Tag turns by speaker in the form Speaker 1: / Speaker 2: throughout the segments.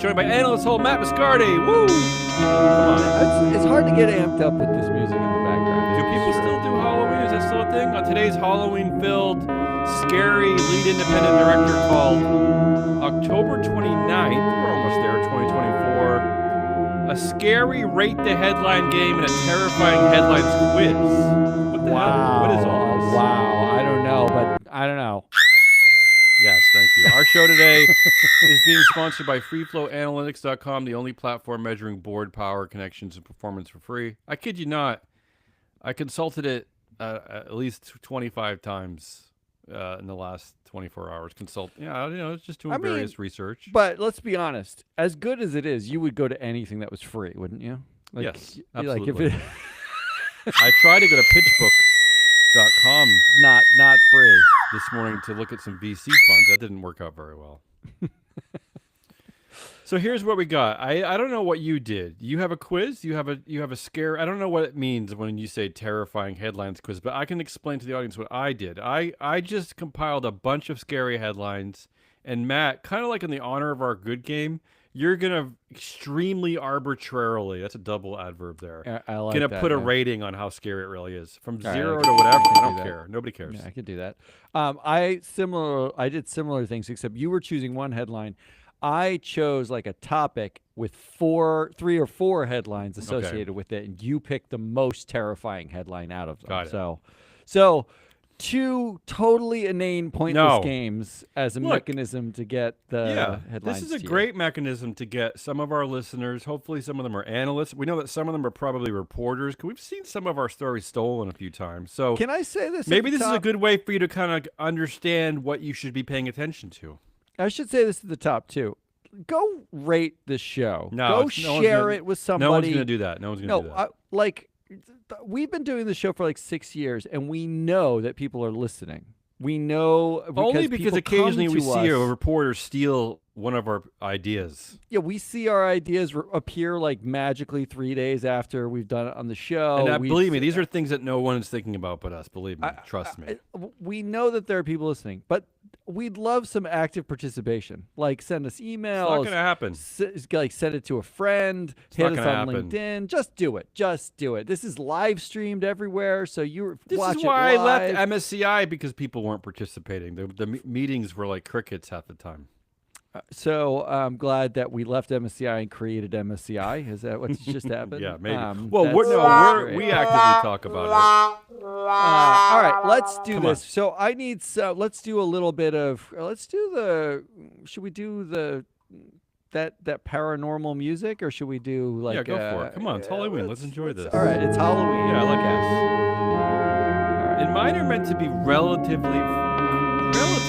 Speaker 1: joined by analyst whole Matt Biscardi. Woo! Come on.
Speaker 2: It's hard to get amped up with this music in the background.
Speaker 1: Do people still do Halloween? Is that still a thing? On today's Halloween-filled, scary lead independent director called October 29th, we're almost there, 2024, a scary rate the headline game and a terrifying headlines quiz. What the hell? What is all this?
Speaker 2: Wow. I don't know, but I don't know.
Speaker 1: Yes, thank you. Our show today is being sponsored by FreeFlowAnalytics.com, the only platform measuring board power, connections, and performance for free. I kid you not. I consulted it at least 25 times in the last 24 hours. It's just doing various research.
Speaker 2: But let's be honest. As good as it is, you would go to anything that was free, wouldn't you?
Speaker 1: Yes, absolutely.
Speaker 2: Like if it
Speaker 1: I tried to go to pitchbook.com
Speaker 2: not free
Speaker 1: this morning to look at some VC funds. That didn't work out very well. So here's what we got. I don't know what you did. You have a quiz. You have a scare. I don't know what it means when you say terrifying headlines quiz, but I can explain to the audience what I did. I just compiled a bunch of scary headlines, and Matt, kind of like in the honor of our good game, you're gonna extremely arbitrarily. That's a double adverb there.
Speaker 2: I like
Speaker 1: gonna
Speaker 2: that,
Speaker 1: put a
Speaker 2: man.
Speaker 1: rating on how scary it really is, from
Speaker 2: All
Speaker 1: 0
Speaker 2: right,
Speaker 1: to whatever. I
Speaker 2: do
Speaker 1: don't
Speaker 2: that.
Speaker 1: care. Nobody cares.
Speaker 2: Yeah, I could do that. I did similar things, except you were choosing one headline. I chose like a topic with 3 or 4 headlines associated with it, and you picked the most terrifying headline out of them.
Speaker 1: Got it.
Speaker 2: So 2 totally inane, pointless games as a mechanism to get the headlines.
Speaker 1: This is a great mechanism to get some of our listeners. Hopefully, some of them are analysts. We know that some of them are probably reporters, because we've seen some of our stories stolen a few times. So
Speaker 2: can I say this?
Speaker 1: Maybe this is a good way for you to kind of understand what you should be paying attention to.
Speaker 2: I should say this at the top too. Go rate the show.
Speaker 1: No,
Speaker 2: go share it with somebody.
Speaker 1: No one's going to do that. No one's going to do that.
Speaker 2: We've been doing the show for like 6 years, and we know that people are listening. We know
Speaker 1: only because occasionally we see a reporter steal one of our ideas.
Speaker 2: Yeah, we see our ideas appear like magically 3 days after we've done it on the show.
Speaker 1: And believe me, these are things that no one is thinking about but us. Believe me, trust me.
Speaker 2: We know that there are people listening, but we'd love some active participation. Like send us emails.
Speaker 1: It's not going to happen.
Speaker 2: Send it to a friend. Hit us on LinkedIn. Just do it. Just do it. This is live streamed everywhere, so you watch it live.
Speaker 1: This is why I left MSCI, because people weren't participating. The meetings were like crickets half the time.
Speaker 2: So I'm glad that we left MSCI and created MSCI. Is that what's just happened?
Speaker 1: Yeah, maybe. We actively talk about it.
Speaker 2: All right, let's do this. So I need. Let's do a little bit of. Should we do that paranormal music, or should we do like?
Speaker 1: Yeah, go for it. Come on, it's Halloween. Let's enjoy this.
Speaker 2: All right, it's Halloween.
Speaker 1: Yeah, I like it. And mine are meant to be relatively quick.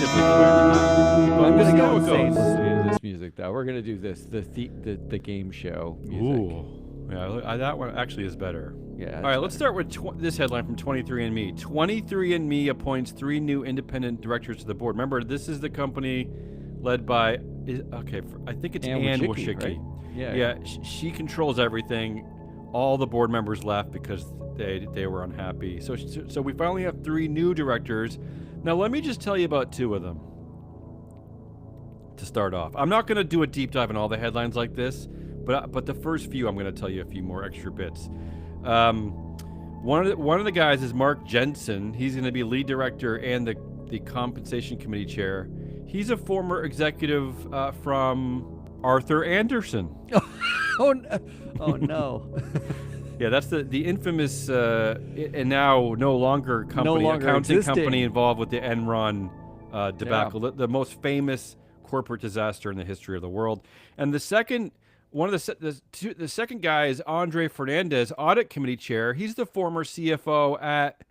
Speaker 2: I'm going to go insane listening to this music, though. We're going to do this, the game show music.
Speaker 1: Ooh. Yeah, that one actually is better.
Speaker 2: Yeah.
Speaker 1: All right, let's start with this headline from 23andMe. 23andMe appoints 3 new independent directors to the board. Remember, this is the company led by, I think it's Anne Wojcicki.
Speaker 2: Right?
Speaker 1: Yeah. She controls everything. All the board members left because they were unhappy. So we finally have 3 new directors. Now, let me just tell you about 2 of them to start off. I'm not going to do a deep dive in all the headlines like this, but the first few, I'm going to tell you a few more extra bits. One of the guys is Mark Jensen. He's going to be lead director and the compensation committee chair. He's a former executive from Arthur Andersen.
Speaker 2: Oh no.
Speaker 1: Yeah, that's the infamous and now no longer accounting
Speaker 2: existing
Speaker 1: company involved with the Enron debacle, the most famous corporate disaster in the history of the world. And the second guy is Andre Fernandez, audit committee chair. He's the former CFO at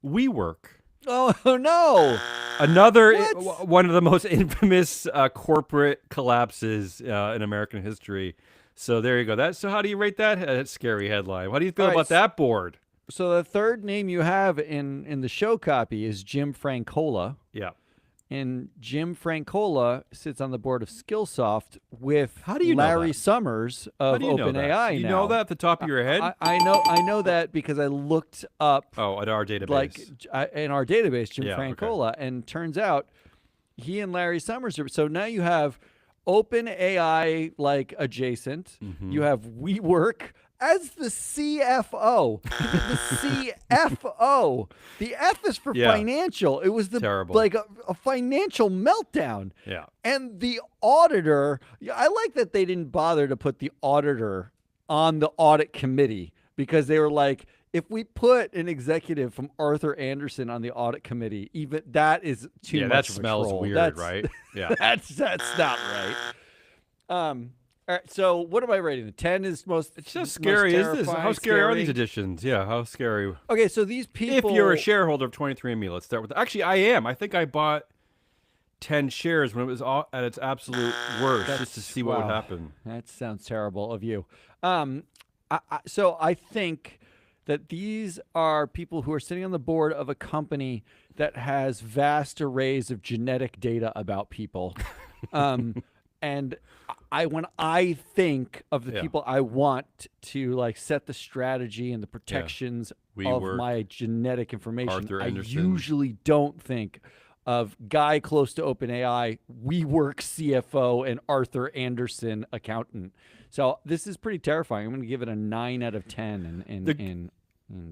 Speaker 1: WeWork.
Speaker 2: Oh no!
Speaker 1: Another one of the most infamous corporate collapses in American history. So there you go. So how do you rate that scary headline? How do you feel about that board?
Speaker 2: So the third name you have in the show copy is Jim Francola.
Speaker 1: Yeah.
Speaker 2: And Jim Francola sits on the board of Skillsoft with
Speaker 1: Larry
Speaker 2: Larry Summers of OpenAI.
Speaker 1: You know that at the top of your head?
Speaker 2: I know that because I looked up.
Speaker 1: Oh, at our database.
Speaker 2: In our database, Jim Francola, and turns out he and Larry Summers are. So now you have OpenAI like adjacent.
Speaker 1: Mm-hmm.
Speaker 2: You have WeWork as the CFO. The CFO. The F is for
Speaker 1: Yeah.
Speaker 2: financial. It was
Speaker 1: Terrible.
Speaker 2: like a financial meltdown.
Speaker 1: Yeah.
Speaker 2: And the auditor, I like that they didn't bother to put the auditor on the audit committee, because they were like, if we put an executive from Arthur Andersen on the audit committee, even that is too much
Speaker 1: that
Speaker 2: of a
Speaker 1: smells
Speaker 2: troll.
Speaker 1: weird, right? Yeah.
Speaker 2: That's not right. All right, so what am I rating? The 10 is most.
Speaker 1: It's just scary. Is this?
Speaker 2: Terrifying,
Speaker 1: How scary are these editions? Yeah, how scary.
Speaker 2: Okay, so these people.
Speaker 1: If you're a shareholder of 23andMe, let's start with. Actually, I am. I think I bought 10 shares when it was all at its absolute worst, just to see what would happen.
Speaker 2: That sounds terrible of you. So I think that these are people who are sitting on the board of a company that has vast arrays of genetic data about people. And when I think of the people I want to like set the strategy and the protections of my genetic information, I usually don't think of guy close to OpenAI, WeWork CFO, and Arthur Andersen accountant. So this is pretty terrifying. I'm going to give it a 9 out of 10 in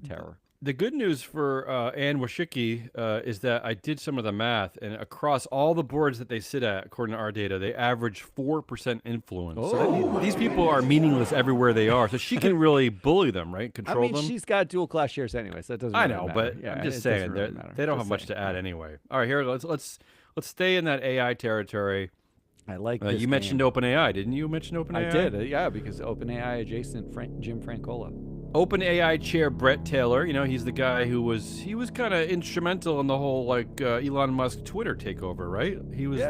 Speaker 2: terror.
Speaker 1: The good news for Ann Washicki is that I did some of the math, and across all the boards that they sit at, according to our data, they average 4% influence.
Speaker 2: Oh.
Speaker 1: So these people are meaningless everywhere they are. So she can really bully them, right? Control them.
Speaker 2: She's got dual class shares anyway, so that doesn't.
Speaker 1: I
Speaker 2: really
Speaker 1: know,
Speaker 2: matter.
Speaker 1: but I'm just saying they don't have much to add anyway. All right, here let's stay in that AI territory.
Speaker 2: I like this
Speaker 1: you mentioned OpenAI, didn't you? Mention OpenAI?
Speaker 2: I did, yeah, because OpenAI adjacent Jim Francola.
Speaker 1: OpenAI chair Brett Taylor, he's the guy who was kind of instrumental in the whole like Elon Musk Twitter takeover, right? He was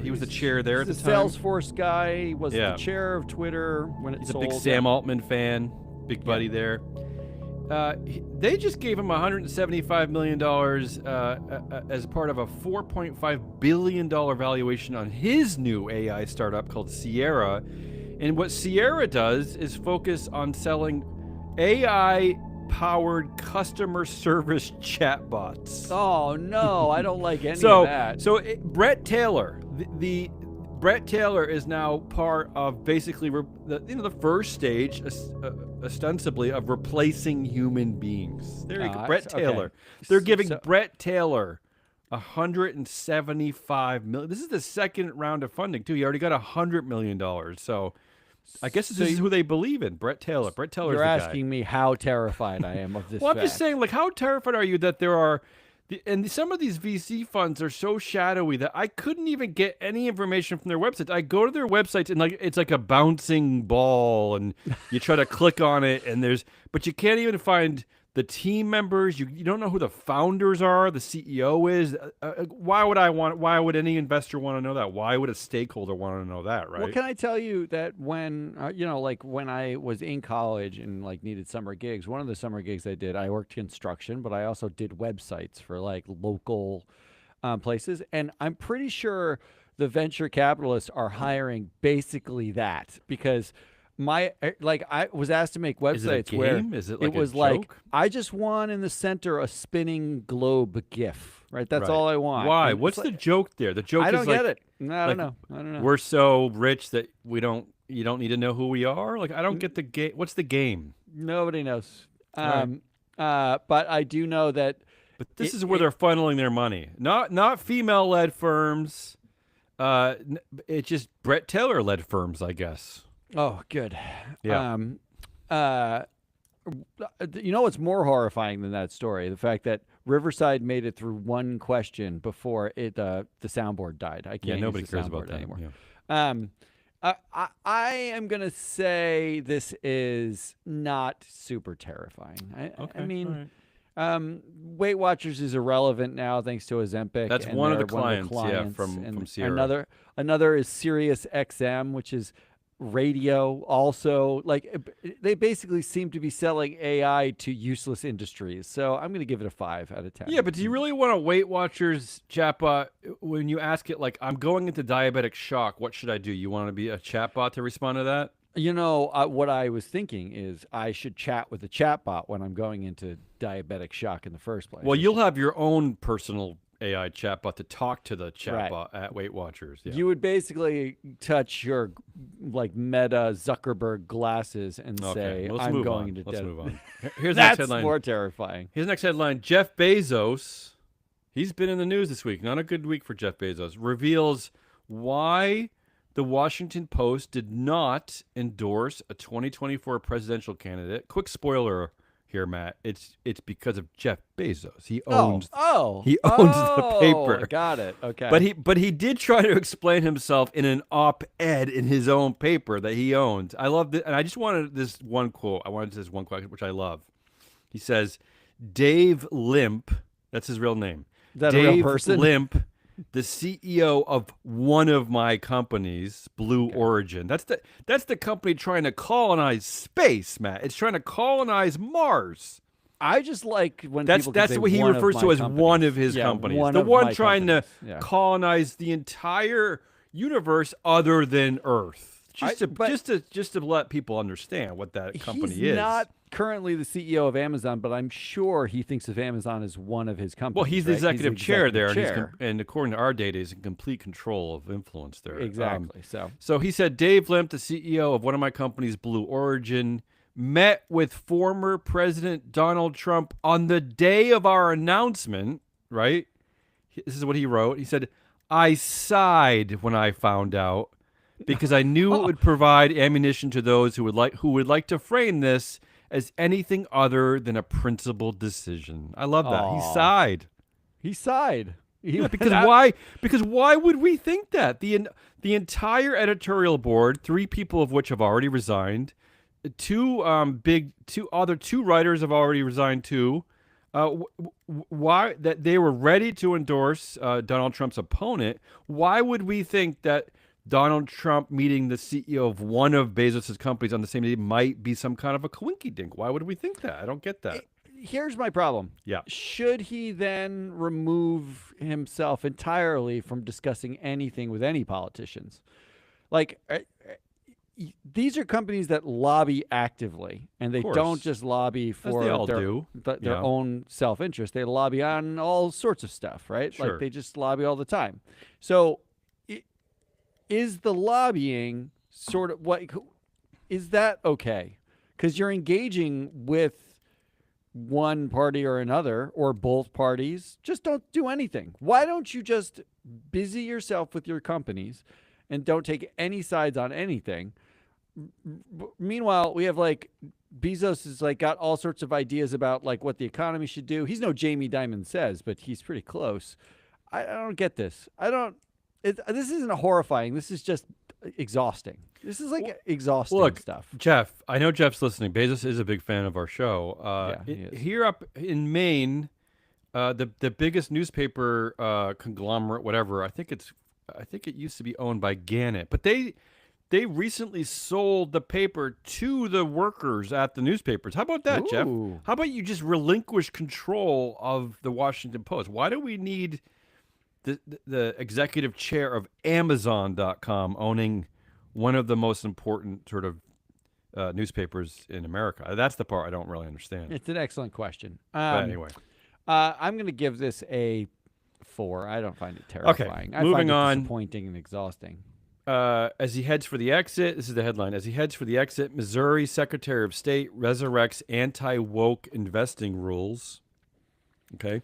Speaker 1: he was the chair there at the time.
Speaker 2: Salesforce guy. He was the chair of Twitter when it sold.
Speaker 1: He's a big Sam Altman fan, big buddy there. They just gave him $175 million as part of a $4.5 billion valuation on his new AI startup called Sierra. And what Sierra does is focus on selling AI-powered customer service chatbots.
Speaker 2: Oh, no, I don't like any of that.
Speaker 1: So Brett Taylor, the Brett Taylor is now part of basically the first stage, ostensibly, of replacing human beings. There you go, Brett Taylor. Okay. They're giving Brett Taylor $175 million. This is the second round of funding too. He already got $100 million. So I guess this is who they believe in, Brett Taylor. Brett Taylor. You're
Speaker 2: asking me how terrified I am of this.
Speaker 1: Well, I'm just saying, like, how terrified are you that there are. And some of these VC funds are so shadowy that I couldn't even get any information from their websites. I go to their websites and it's like a bouncing ball, and you try to click on it, but you can't even find the team members. You don't know who the founders are, the CEO is. Why would any investor want to know that? Why would a stakeholder want to know that, right?
Speaker 2: Well, can I tell you that when, when I was in college and needed summer gigs, one of the summer gigs I did, I worked construction, but I also did websites for local places. And I'm pretty sure the venture capitalists are hiring basically that, because I was asked to make websites where it was like, I just want in the center a spinning globe GIF, right? That's all I want.
Speaker 1: Why? What's the joke there? The joke is
Speaker 2: I don't get it. No, I don't know.
Speaker 1: We're so rich that you don't need to know who we are. Like, I don't get the game. What's the game?
Speaker 2: Nobody knows. But I do know that.
Speaker 1: But this is where they're funneling their money. Not female-led firms. It's just Brett Taylor-led firms, I guess.
Speaker 2: Oh, good.
Speaker 1: Yeah.
Speaker 2: What's more horrifying than that story? The fact that Riverside made it through one question before the soundboard died. I can't.
Speaker 1: Nobody
Speaker 2: use the
Speaker 1: cares
Speaker 2: soundboard
Speaker 1: about that
Speaker 2: anymore.
Speaker 1: Yeah.
Speaker 2: I am gonna say this is not super terrifying. I mean. Weight Watchers is irrelevant now thanks to Ozempic.
Speaker 1: That's one of the clients, from Sierra.
Speaker 2: Another is Sirius XM, which is radio. Also, they basically seem to be selling AI to useless industries. So I'm going to give it a 5 out of 10.
Speaker 1: Yeah, but do you really want a Weight Watchers chatbot when you ask it, I'm going into diabetic shock, what should I do? You want to be a chatbot to respond to that?
Speaker 2: What I was thinking is I should chat with a chatbot when I'm going into diabetic shock in the first place.
Speaker 1: Well, you'll have your own personal AI chatbot to talk to the
Speaker 2: Right.
Speaker 1: chatbot at Weight Watchers. Yeah.
Speaker 2: You would basically touch your like Meta Zuckerberg glasses and
Speaker 1: Okay,
Speaker 2: say,
Speaker 1: let's
Speaker 2: "I'm
Speaker 1: move
Speaker 2: going
Speaker 1: on.
Speaker 2: to
Speaker 1: Let's
Speaker 2: death."
Speaker 1: move on. Here's the next
Speaker 2: That's
Speaker 1: headline.
Speaker 2: more terrifying.
Speaker 1: Here's the next headline. Jeff Bezos, he's been in the news this week. Not a good week for Jeff Bezos. Reveals why the Washington Post did not endorse a 2024 presidential candidate. Quick spoiler here, Matt. It's because of Jeff Bezos. He owns the paper.
Speaker 2: Got it. Okay.
Speaker 1: But he did try to explain himself in an op-ed in his own paper that he owns. I love it, and I just wanted this one quote. I wanted this one quote, which I love. He says, "Dave Limp, that's his real name.
Speaker 2: Is that
Speaker 1: Dave
Speaker 2: a real person?
Speaker 1: Limp, the CEO of one of my companies, Blue Origin. That's the company trying to colonize space, Matt. It's trying to colonize Mars.
Speaker 2: I just like when
Speaker 1: That's
Speaker 2: people can say
Speaker 1: what he
Speaker 2: one
Speaker 1: refers
Speaker 2: of
Speaker 1: to
Speaker 2: my
Speaker 1: as
Speaker 2: companies.
Speaker 1: one of his
Speaker 2: Yeah,
Speaker 1: companies.
Speaker 2: one
Speaker 1: The
Speaker 2: of
Speaker 1: one
Speaker 2: my
Speaker 1: trying to
Speaker 2: companies. Yeah.
Speaker 1: colonize the entire universe other than Earth. Just to let people understand what that company
Speaker 2: He's
Speaker 1: is.
Speaker 2: not currently the CEO of Amazon, but I'm sure he thinks of Amazon as one of his companies.
Speaker 1: Well, he's the
Speaker 2: right?
Speaker 1: executive chair there,
Speaker 2: chair.
Speaker 1: and according to our data, he's in complete control of influence there.
Speaker 2: Exactly.
Speaker 1: So he said, Dave Limp, the CEO of one of my companies, Blue Origin, met with former President Donald Trump on the day of our announcement, right? This is what he wrote. He said, I sighed when I found out because I knew it would provide ammunition to those who would like to frame this as anything other than a principled decision. I love that. He sighed.
Speaker 2: He sighed.
Speaker 1: Because why? Because why would we think that? The entire editorial board, 3 people of which have already resigned, two writers have already resigned too. Why that they were ready to endorse Donald Trump's opponent? Why would we think that Donald Trump meeting the CEO of one of Bezos' companies on the same day might be some kind of a coinky-dink? Why would we think that? I don't get that.
Speaker 2: Here's my problem.
Speaker 1: Yeah.
Speaker 2: Should he then remove himself entirely from discussing anything with any politicians? Like, these are companies that lobby actively, and they don't just lobby for their own self-interest. They lobby on all sorts of stuff, right?
Speaker 1: Sure.
Speaker 2: Like, they just lobby all the time. So is the lobbying sort of is that okay? Because you're engaging with one party or another or both parties. Just don't do anything. Why don't you just busy yourself with your companies and don't take any sides on anything? Meanwhile, we have like Bezos is like got all sorts of ideas about like what the economy should do. He's no Jamie Dimon says, but he's pretty close. I don't get this. This isn't horrifying. This is just exhausting. This is like exhausting stuff.
Speaker 1: Jeff, I know Jeff's listening. Bezos is a big fan of our show. Here up in Maine, the biggest newspaper conglomerate, whatever. I think it used to be owned by Gannett, but they recently sold the paper to the workers at the newspapers. How about that, Jeff? How about you just relinquish control of the Washington Post? Why do we need the executive chair of Amazon.com owning one of the most important sort of newspapers in America? That's the part I don't really understand.
Speaker 2: It's an excellent question.
Speaker 1: But anyway.
Speaker 2: I'm going to give this a 4. I don't find it terrifying.
Speaker 1: Okay, moving on.
Speaker 2: Disappointing and exhausting.
Speaker 1: As he heads for the exit, this is the headline. As he heads for the exit, Missouri Secretary of State resurrects anti-woke investing rules. Okay.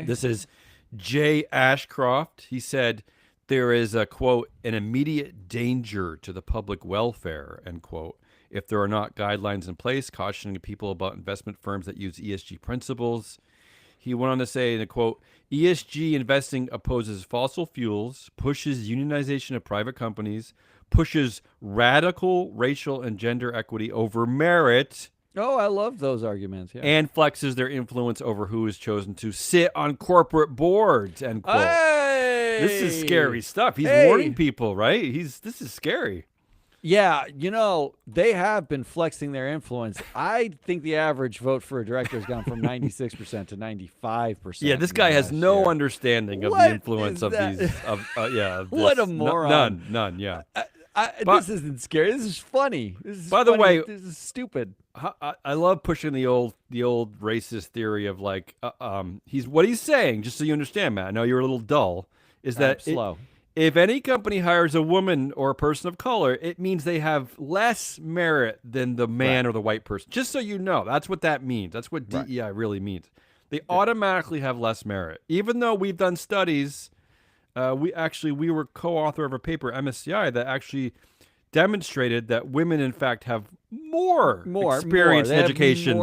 Speaker 1: This is Jay Ashcroft. He said there is a, quote, an immediate danger to the public welfare, end quote, if there are not guidelines in place cautioning people about investment firms that use ESG principles. He went on to say, in a quote, ESG investing opposes fossil fuels, pushes unionization of private companies, pushes radical racial and gender equity over merit.
Speaker 2: Oh, I love those arguments. Yeah.
Speaker 1: And flexes their influence over who is chosen to sit on corporate boards, end quote.
Speaker 2: Hey!
Speaker 1: This is scary stuff. He's warning people, right? This is scary.
Speaker 2: Yeah, they have been flexing their influence. I think the average vote for a director has gone from 96% to 95%.
Speaker 1: Yeah, this guy has no understanding of the influence of these. Of
Speaker 2: what a moron.
Speaker 1: None. Yeah.
Speaker 2: This isn't scary. This is funny. This is
Speaker 1: by the
Speaker 2: funny.
Speaker 1: way,
Speaker 2: This is stupid.
Speaker 1: I love pushing the old racist theory of like he's saying, just so you understand, Matt. I know you're a little dull. Is that
Speaker 2: slow?
Speaker 1: If any company hires a woman or a person of color, it means they have less merit than the man or the white person. Just so you know, that's what that means. That's what DEI really means. They automatically have less merit, even though we've done studies. We were co-author of a paper, MSCI, that actually demonstrated that women, in fact, have more experience and education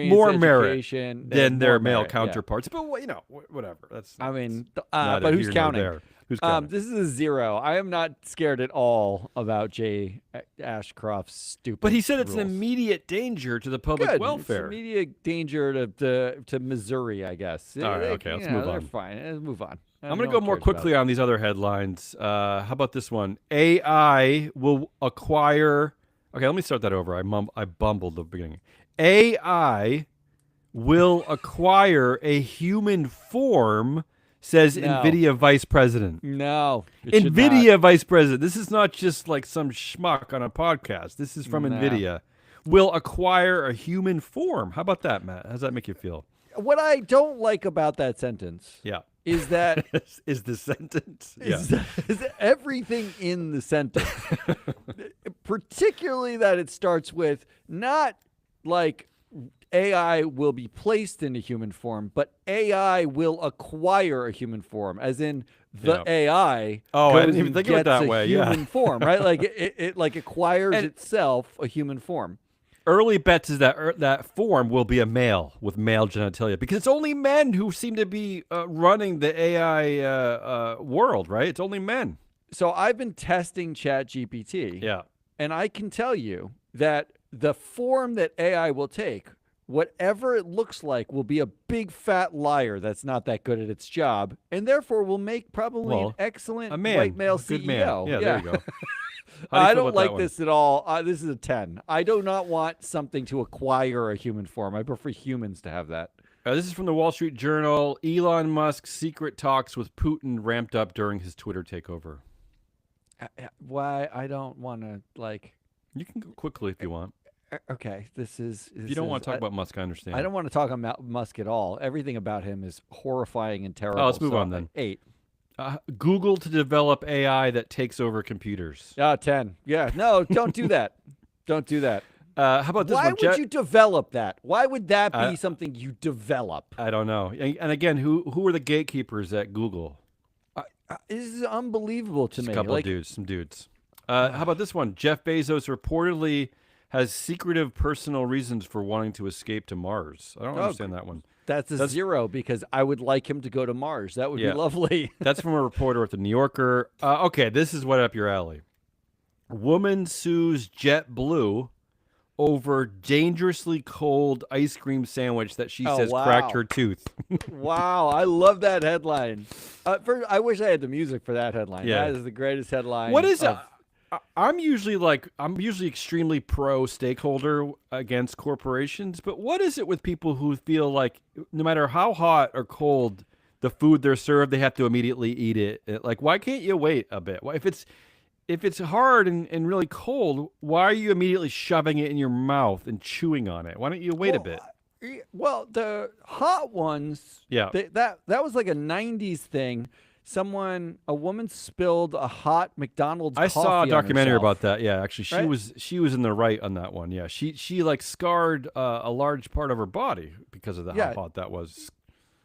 Speaker 1: more merit than their male counterparts. But whatever. That's
Speaker 2: but who's counting?
Speaker 1: Who's counting?
Speaker 2: This is a 0. I am not scared at all about Jay Ashcroft's stupid.
Speaker 1: But he said it's
Speaker 2: rules.
Speaker 1: an immediate danger to the public welfare.
Speaker 2: It's immediate danger to Missouri, I guess.
Speaker 1: All right, okay, let's move on.
Speaker 2: They're fine. Let's move on.
Speaker 1: I'm going to go more quickly on these other headlines. How about this one? AI will acquire. Okay, let me start that over. I bumbled the beginning. AI will acquire a human form, says NVIDIA vice president.
Speaker 2: No.
Speaker 1: NVIDIA vice president. This is not just like some schmuck on a podcast. This is from NVIDIA. Will acquire a human form. How about that, Matt? How does that make you feel?
Speaker 2: What I don't like about that sentence is that
Speaker 1: is the sentence.
Speaker 2: Is everything in the sentence. Particularly that it starts with not like AI will be placed in a human form, but AI will acquire a human form, as in the AI.
Speaker 1: Oh, I didn't even think of it that way.
Speaker 2: Human form, right? Like it like acquires itself a human form.
Speaker 1: Early bets is that that form will be a male with male genitalia, because it's only men who seem to be running the AI world, right? It's only men.
Speaker 2: So I've been testing ChatGPT.
Speaker 1: Yeah.
Speaker 2: And I can tell you that the form that AI will take, whatever it looks like, will be a big fat liar that's not that good at its job, and therefore will make probably an excellent white male CEO.
Speaker 1: Good man. Yeah, there you go.
Speaker 2: I don't like this at all. This is a 10. I do not want something to acquire a human form. I prefer humans to have that.
Speaker 1: This is from the Wall Street Journal. Elon Musk's secret talks with Putin ramped up during his Twitter takeover.
Speaker 2: Why? I don't want to, like...
Speaker 1: You can go quickly if you want.
Speaker 2: Okay, this is...
Speaker 1: If you don't want to talk about Musk, I understand.
Speaker 2: I don't want to talk about Musk at all. Everything about him is horrifying and terrible.
Speaker 1: Oh, let's move on then.
Speaker 2: 8.
Speaker 1: Google to develop AI that takes over computers.
Speaker 2: 10. Yeah, no, don't do that. Don't do that.
Speaker 1: How about this one?
Speaker 2: Why would you develop that? Why would that be something you develop?
Speaker 1: I don't know. And again, who are the gatekeepers at Google?
Speaker 2: This is unbelievable to me.
Speaker 1: A couple of dudes, some dudes. How about this one? Jeff Bezos reportedly has secretive personal reasons for wanting to escape to Mars. I don't understand that one.
Speaker 2: That's 0 because I would like him to go to Mars. That would be lovely.
Speaker 1: That's from a reporter at the New Yorker. Okay, this is right up your alley. Woman sues JetBlue over dangerously cold ice cream sandwich that she says cracked her tooth.
Speaker 2: Wow, I love that headline. First, I wish I had the music for that headline.
Speaker 1: Yeah.
Speaker 2: That is the greatest headline.
Speaker 1: What is it? I'm usually extremely pro stakeholder against corporations, but what is it with people who feel like no matter how hot or cold the food they're served, they have to immediately eat it? Like, why can't you wait a bit? If it's hard and really cold, why are you immediately shoving it in your mouth and chewing on it? Why don't you wait a bit?
Speaker 2: Well, the hot ones, that was like a 90s thing. A woman spilled a hot McDonald's coffee.
Speaker 1: I saw a documentary
Speaker 2: about
Speaker 1: that. Yeah, actually, she was in the right on that one. Yeah, she like scarred a large part of her body because of how hot that was.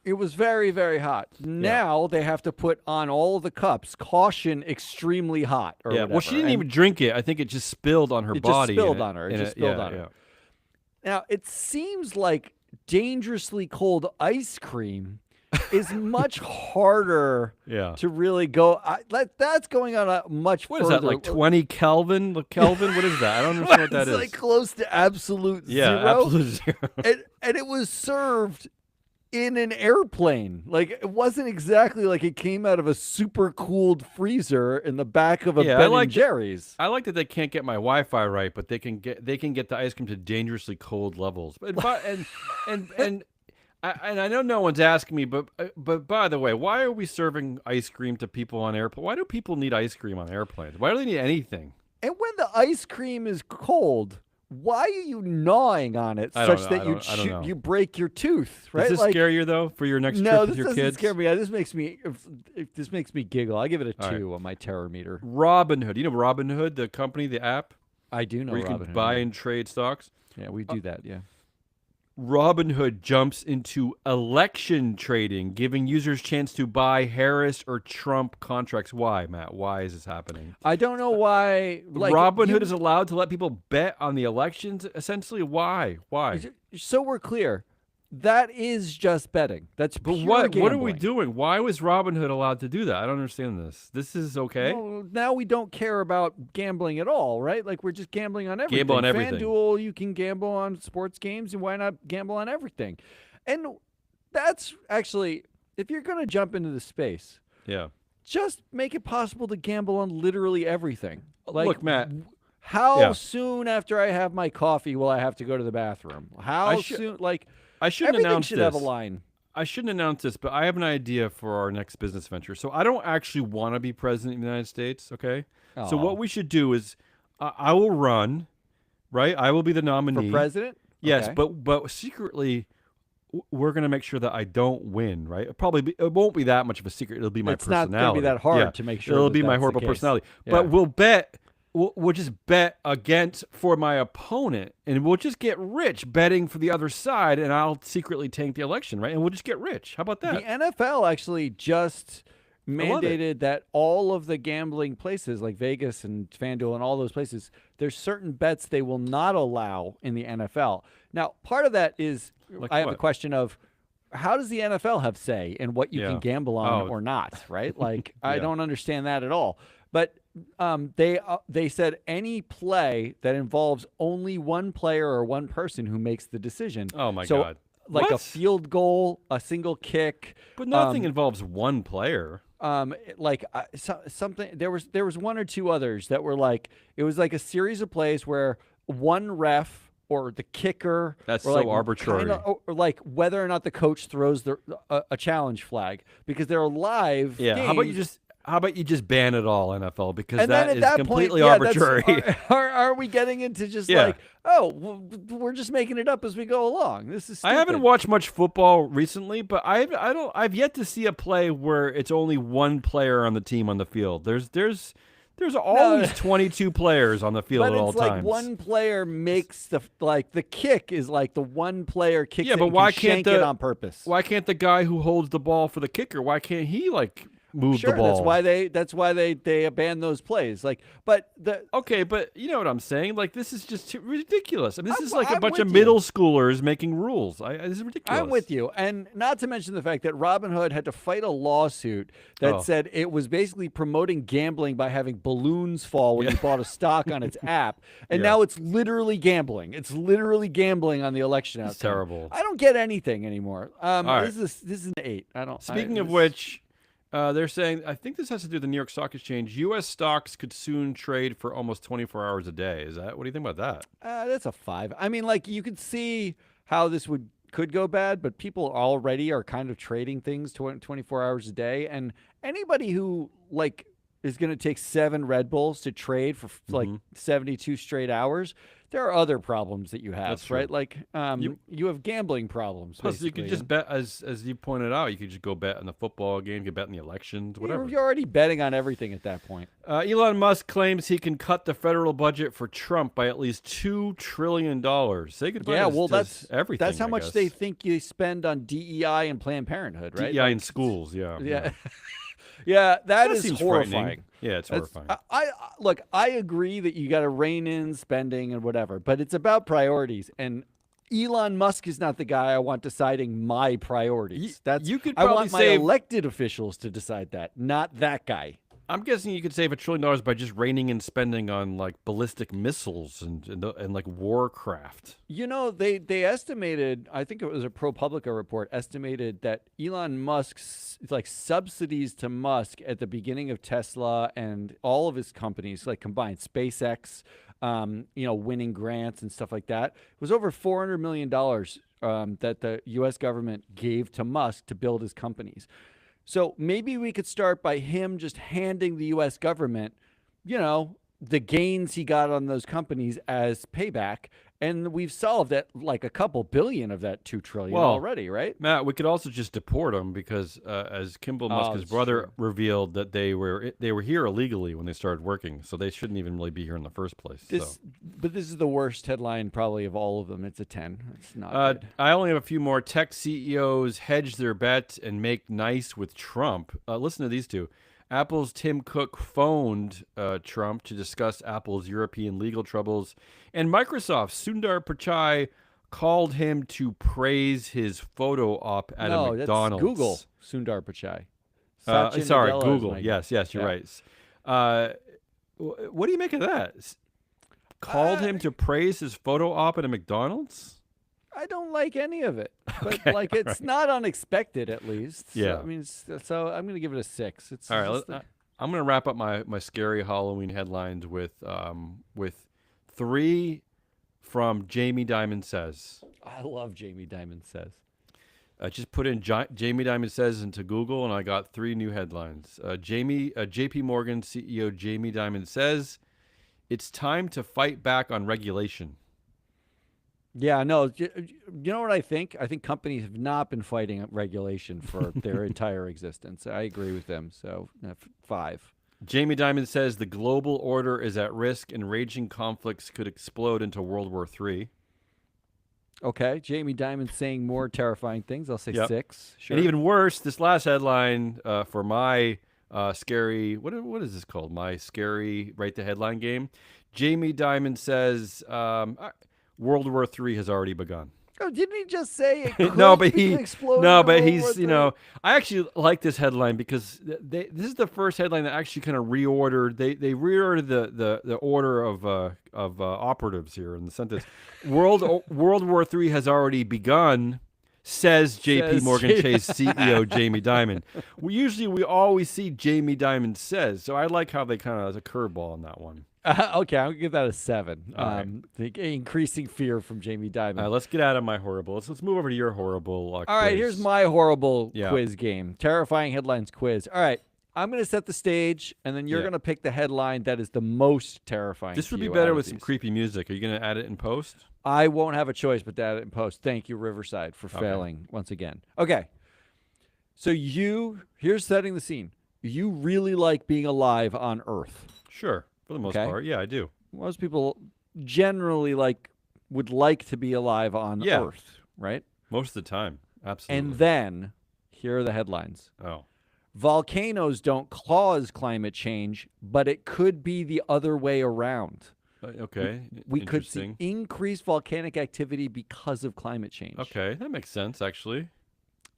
Speaker 2: It was very, very hot. Now they have to put on all the cups, caution, extremely hot. Or whatever.
Speaker 1: Well, she didn't even drink it. I think it just spilled on her body.
Speaker 2: It just spilled on her. It just spilled on her. Now, it seems like dangerously cold ice cream is much harder to really go. That's going on a much further.
Speaker 1: What is that, like 20 Kelvin? Kelvin? What is that? I don't understand what that is.
Speaker 2: It's like close to absolute zero.
Speaker 1: Yeah, absolute zero.
Speaker 2: And it was served in an airplane. Like, it wasn't exactly like it came out of a super cooled freezer in the back of a Ben and Jerry's.
Speaker 1: I like that they can't get my Wi-Fi right, but they can get the ice cream to dangerously cold levels. And And I know no one's asking me, but by the way, why are we serving ice cream to people on airplanes? Why do people need ice cream on airplanes? Why do they need anything?
Speaker 2: And when the ice cream is cold, why are you gnawing on it
Speaker 1: I don't
Speaker 2: such
Speaker 1: know.
Speaker 2: that
Speaker 1: I don't know.
Speaker 2: you break your tooth? Right?
Speaker 1: Does this
Speaker 2: Like,
Speaker 1: scare you though for your next trip
Speaker 2: no,
Speaker 1: with
Speaker 2: this
Speaker 1: your
Speaker 2: doesn't
Speaker 1: kids?
Speaker 2: scare me. This makes me giggle. I give it a
Speaker 1: All right.
Speaker 2: 2 on my terror meter.
Speaker 1: Robinhood. You know Robinhood, the company, the app
Speaker 2: I do know
Speaker 1: where you can
Speaker 2: Robin Hood.
Speaker 1: buy
Speaker 2: Yeah.
Speaker 1: and trade stocks.
Speaker 2: Yeah, we do that. Yeah.
Speaker 1: Robinhood jumps into election trading, giving users chance to buy Harris or Trump contracts. Why, Matt? Why is this happening?
Speaker 2: I don't know why. Like,
Speaker 1: Robinhood is allowed to let people bet on the elections. Essentially, why? Why?
Speaker 2: so we're clear. That is just betting. That's
Speaker 1: But
Speaker 2: pure
Speaker 1: what? What are we
Speaker 2: gambling.
Speaker 1: doing? Why was Robinhood allowed to do that? I don't understand this. This is okay.
Speaker 2: Well, now we don't care about gambling at all, right? Like, we're just gambling on everything.
Speaker 1: Gamble on everything.
Speaker 2: FanDuel, you can gamble on sports games, and why not gamble on everything? And that's actually, if you're going to jump into the space,
Speaker 1: Yeah.
Speaker 2: just make it possible to gamble on literally everything. Like,
Speaker 1: Look, Matt.
Speaker 2: how
Speaker 1: Yeah.
Speaker 2: soon after I have my coffee will I have to go to the bathroom? How soon? Like,
Speaker 1: I shouldn't
Speaker 2: everything
Speaker 1: announce
Speaker 2: should
Speaker 1: this.
Speaker 2: have a line.
Speaker 1: I shouldn't announce this, but I have an idea for our next business venture. So I don't actually want to be president of the United States, okay? So
Speaker 2: Aw.
Speaker 1: what we should do is I will run, right? I will be the nominee.
Speaker 2: For president?
Speaker 1: Yes,
Speaker 2: Okay.
Speaker 1: but secretly we're going to make sure that I don't win, right? It won't be that much of a secret. It'll be my
Speaker 2: It's not
Speaker 1: personality.
Speaker 2: going to be that hard
Speaker 1: Yeah.
Speaker 2: to make sure
Speaker 1: It'll
Speaker 2: that
Speaker 1: be my
Speaker 2: that's the
Speaker 1: horrible
Speaker 2: case.
Speaker 1: personality.
Speaker 2: Yeah.
Speaker 1: But we'll just bet against for my opponent, and we'll just get rich betting for the other side, and I'll secretly tank the election, right? And we'll just get rich. How about that?
Speaker 2: The NFL actually just
Speaker 1: love it.
Speaker 2: mandated that all of the gambling places like Vegas and FanDuel and all those places, there's certain bets they will not allow in the NFL. Now, part of that is
Speaker 1: Like
Speaker 2: I have a
Speaker 1: what?
Speaker 2: question of how does the NFL have say in what you
Speaker 1: Yeah.
Speaker 2: can gamble on
Speaker 1: Oh.
Speaker 2: or not, right? Like, I
Speaker 1: Yeah.
Speaker 2: don't understand that at all. But they said any play that involves only one player or one person who makes the decision.
Speaker 1: Oh my
Speaker 2: So,
Speaker 1: God.
Speaker 2: like a
Speaker 1: What?
Speaker 2: field goal, a single kick,
Speaker 1: But nothing involves one player.
Speaker 2: something. There was one or two others that were like it was like a series of plays where one ref or the kicker.
Speaker 1: That's
Speaker 2: or
Speaker 1: so
Speaker 2: like
Speaker 1: arbitrary.
Speaker 2: or like whether or not the coach throws a challenge flag because they're live.
Speaker 1: Yeah.
Speaker 2: games.
Speaker 1: How about you just ban it all, NFL? Because
Speaker 2: And then
Speaker 1: that
Speaker 2: at
Speaker 1: is
Speaker 2: that
Speaker 1: completely
Speaker 2: point, yeah,
Speaker 1: arbitrary.
Speaker 2: Are we getting into just
Speaker 1: Yeah.
Speaker 2: like, oh, we're just making it up as we go along? This is.
Speaker 1: I haven't
Speaker 2: stupid.
Speaker 1: watched much football recently, but I've yet to see a play where it's only one player on the team on the field. There's always 22 players on the field
Speaker 2: But
Speaker 1: at all
Speaker 2: it's like
Speaker 1: times.
Speaker 2: one player makes the kick is like the one player kicks
Speaker 1: Yeah,
Speaker 2: it
Speaker 1: but
Speaker 2: and
Speaker 1: why
Speaker 2: can
Speaker 1: can't
Speaker 2: shank
Speaker 1: the
Speaker 2: it on purpose?
Speaker 1: Why can't the guy who holds the ball for the kicker? Why can't he like move
Speaker 2: Sure,
Speaker 1: the ball?
Speaker 2: that's why they abandon those plays. Like, but
Speaker 1: Okay, but you know what I'm saying? Like, this is just ridiculous. I mean, this is like a
Speaker 2: I'm
Speaker 1: bunch of
Speaker 2: with you.
Speaker 1: middle schoolers making rules. This is ridiculous.
Speaker 2: I'm with you, and not to mention the fact that Robinhood had to fight a lawsuit that
Speaker 1: Oh.
Speaker 2: said it was basically promoting gambling by having balloons fall when you bought a stock on its app, and
Speaker 1: Yeah.
Speaker 2: now it's literally gambling. It's literally gambling on the election outcome.
Speaker 1: It's terrible.
Speaker 2: I don't get anything anymore.
Speaker 1: right.
Speaker 2: This is an 8. I don't.
Speaker 1: Speaking of which, they're saying, I think this has to do with the New York Stock Exchange. U.S. stocks could soon trade for almost 24 hours a day. What do you think about that?
Speaker 2: That's a 5. I mean, like you could see how this could go bad, but people already are kind of trading things 24 hours a day, and anybody who like is going to take 7 Red Bulls to trade for like 72 straight hours. There are other problems that you have,
Speaker 1: That's true.
Speaker 2: right? Like you have gambling problems.
Speaker 1: Plus, you could
Speaker 2: basically,
Speaker 1: just bet, as you pointed out, you could just go bet in the football game, you could bet in the elections, whatever.
Speaker 2: You're already betting on everything at that point.
Speaker 1: Elon Musk claims he can cut the federal budget for Trump by at least $2 trillion. Say goodbye
Speaker 2: Yeah,
Speaker 1: to
Speaker 2: well, that's
Speaker 1: everything.
Speaker 2: That's how
Speaker 1: I
Speaker 2: much
Speaker 1: guess.
Speaker 2: they think you spend on DEI and Planned Parenthood, right?
Speaker 1: DEI in schools, yeah.
Speaker 2: Yeah. Yeah, that is
Speaker 1: seems
Speaker 2: horrifying.
Speaker 1: frightening. Yeah, it's
Speaker 2: That's-
Speaker 1: horrifying.
Speaker 2: Look, I agree that you got to rein in spending and whatever, but it's about priorities. And Elon Musk is not the guy I want deciding my priorities.
Speaker 1: you could
Speaker 2: I
Speaker 1: probably
Speaker 2: want my
Speaker 1: save-
Speaker 2: elected officials to decide that, not that guy.
Speaker 1: I'm guessing you could save $1 trillion by just reining in spending on like ballistic missiles and like warcraft.
Speaker 2: You know, they estimated, I think it was a ProPublica report, estimated that Elon Musk's like subsidies to Musk at the beginning of Tesla and all of his companies, like combined, SpaceX, winning grants and stuff like that. It was over $400 million that the U.S. government gave to Musk to build his companies. So maybe we could start by him just handing the U.S. government, the gains he got on those companies as payback. And we've solved at like a couple billion of that $2 trillion already, right?
Speaker 1: Matt, we could also just deport them because, as Kimball Musk's brother revealed, that they were here illegally when they started working, so they shouldn't even really be here in the first place.
Speaker 2: But this is the worst headline probably of all of them. It's a 10. It's not good.
Speaker 1: I only have a few more. Tech CEOs hedge their bets and make nice with Trump. Listen to these two. Apple's Tim Cook phoned Trump to discuss Apple's European legal troubles, and Microsoft's Sundar Pichai called him to praise his photo op at a McDonald's.
Speaker 2: That's Google, Sundar Pichai.
Speaker 1: Sorry, Google. Yes, you're right. What do you make of that? Called him to praise his photo op at a McDonald's?
Speaker 2: I don't like any of it, but it's not unexpected at least.
Speaker 1: Yeah.
Speaker 2: So I'm going to give it a 6. It's
Speaker 1: all right. I'm going to wrap up my scary Halloween headlines with 3 from Jamie Dimon Says.
Speaker 2: I love Jamie Dimon Says.
Speaker 1: I just put in Jamie Dimon Says into Google, and I got 3 new headlines. JP Morgan CEO Jamie Dimon Says, it's time to fight back on regulation.
Speaker 2: Yeah, no, you know what I think? I think companies have not been fighting regulation for their entire existence. I agree with them. So 5.
Speaker 1: Jamie Dimon says the global order is at risk and raging conflicts could explode into World War III.
Speaker 2: Okay, Jamie Dimon saying more terrifying things. I'll say 6. Sure.
Speaker 1: And even worse, this last headline for my scary, what is this called? My scary write the headline game. Jamie Dimon says... World War III has already begun.
Speaker 2: Oh, didn't he just say it could explode?
Speaker 1: No, but he's, I actually like this headline because this is the first headline that actually kind of reordered. They reordered the order of operatives here in the sentence. World War III has already begun, says J.P. Morgan Chase CEO Jamie Dimon. We always see Jamie Dimon says, so I like how they kind of has a curveball on that one.
Speaker 2: Okay, I'll give that a 7.
Speaker 1: Right.
Speaker 2: Increasing fear from Jamie Dimon.
Speaker 1: Let's get out of my horrible. Let's move over to your horrible quiz.
Speaker 2: All right, here's my horrible quiz game. Terrifying headlines quiz. All right, I'm going to set the stage, and then you're going to pick the headline that is the most terrifying.
Speaker 1: This would be better with some creepy music. Are you going to add it in post?
Speaker 2: I won't have a choice but to add it in post. Thank you, Riverside, for failing once again. Okay, so here's setting the scene. You really like being alive on Earth.
Speaker 1: Sure. For the most part, yeah, I do.
Speaker 2: Most people generally would like to be alive on Earth, right?
Speaker 1: Most of the time, absolutely.
Speaker 2: And then, here are the headlines.
Speaker 1: Oh.
Speaker 2: Volcanoes don't cause climate change, but it could be the other way around.
Speaker 1: Okay,
Speaker 2: we could see increased volcanic activity because of climate change.
Speaker 1: Okay, that makes sense, actually.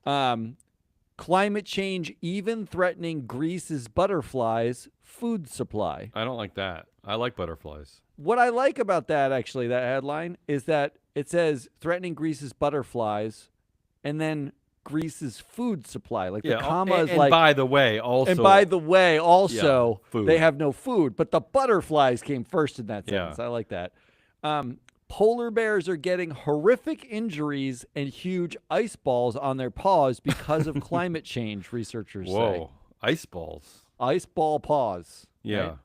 Speaker 2: Climate change even threatening Greece's butterflies' food supply.
Speaker 1: I don't like that. I like butterflies.
Speaker 2: What I like about that, actually, that headline, is that it says threatening Greece's butterflies and then Greece's food supply. Like the comma is like...
Speaker 1: And by the way, also...
Speaker 2: they have no food. But the butterflies came first in that sentence.
Speaker 1: Yeah.
Speaker 2: I like that. Polar bears are getting horrific injuries and huge ice balls on their paws because of climate change, researchers say.
Speaker 1: Whoa, ice balls.
Speaker 2: Ice ball paws.
Speaker 1: Yeah.
Speaker 2: Right?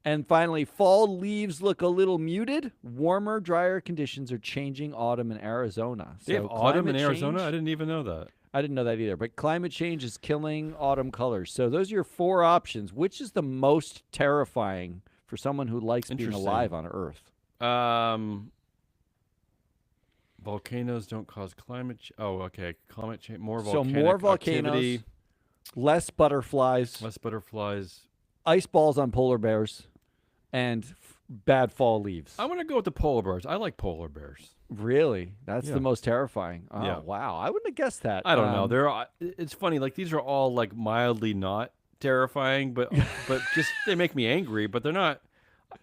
Speaker 2: And finally, fall leaves look a little muted. Warmer, drier conditions are changing autumn in Arizona.
Speaker 1: They have autumn in Arizona? I didn't even know that.
Speaker 2: I didn't know that either. But climate change is killing autumn colors. So those are your 4 options. Which is the most terrifying for someone who likes being alive on Earth?
Speaker 1: Volcanoes don't cause climate change. Oh, okay. Climate change. More
Speaker 2: volcanoes,
Speaker 1: activity.
Speaker 2: Less butterflies. Ice balls on polar bears, and bad fall leaves.
Speaker 1: I'm going to go with the polar bears. I like polar bears.
Speaker 2: Really? That's the most terrifying. Oh, wow. I wouldn't have guessed that.
Speaker 1: I don't know. It's funny. Like, these are all like mildly not terrifying, but just they make me angry, but they're not.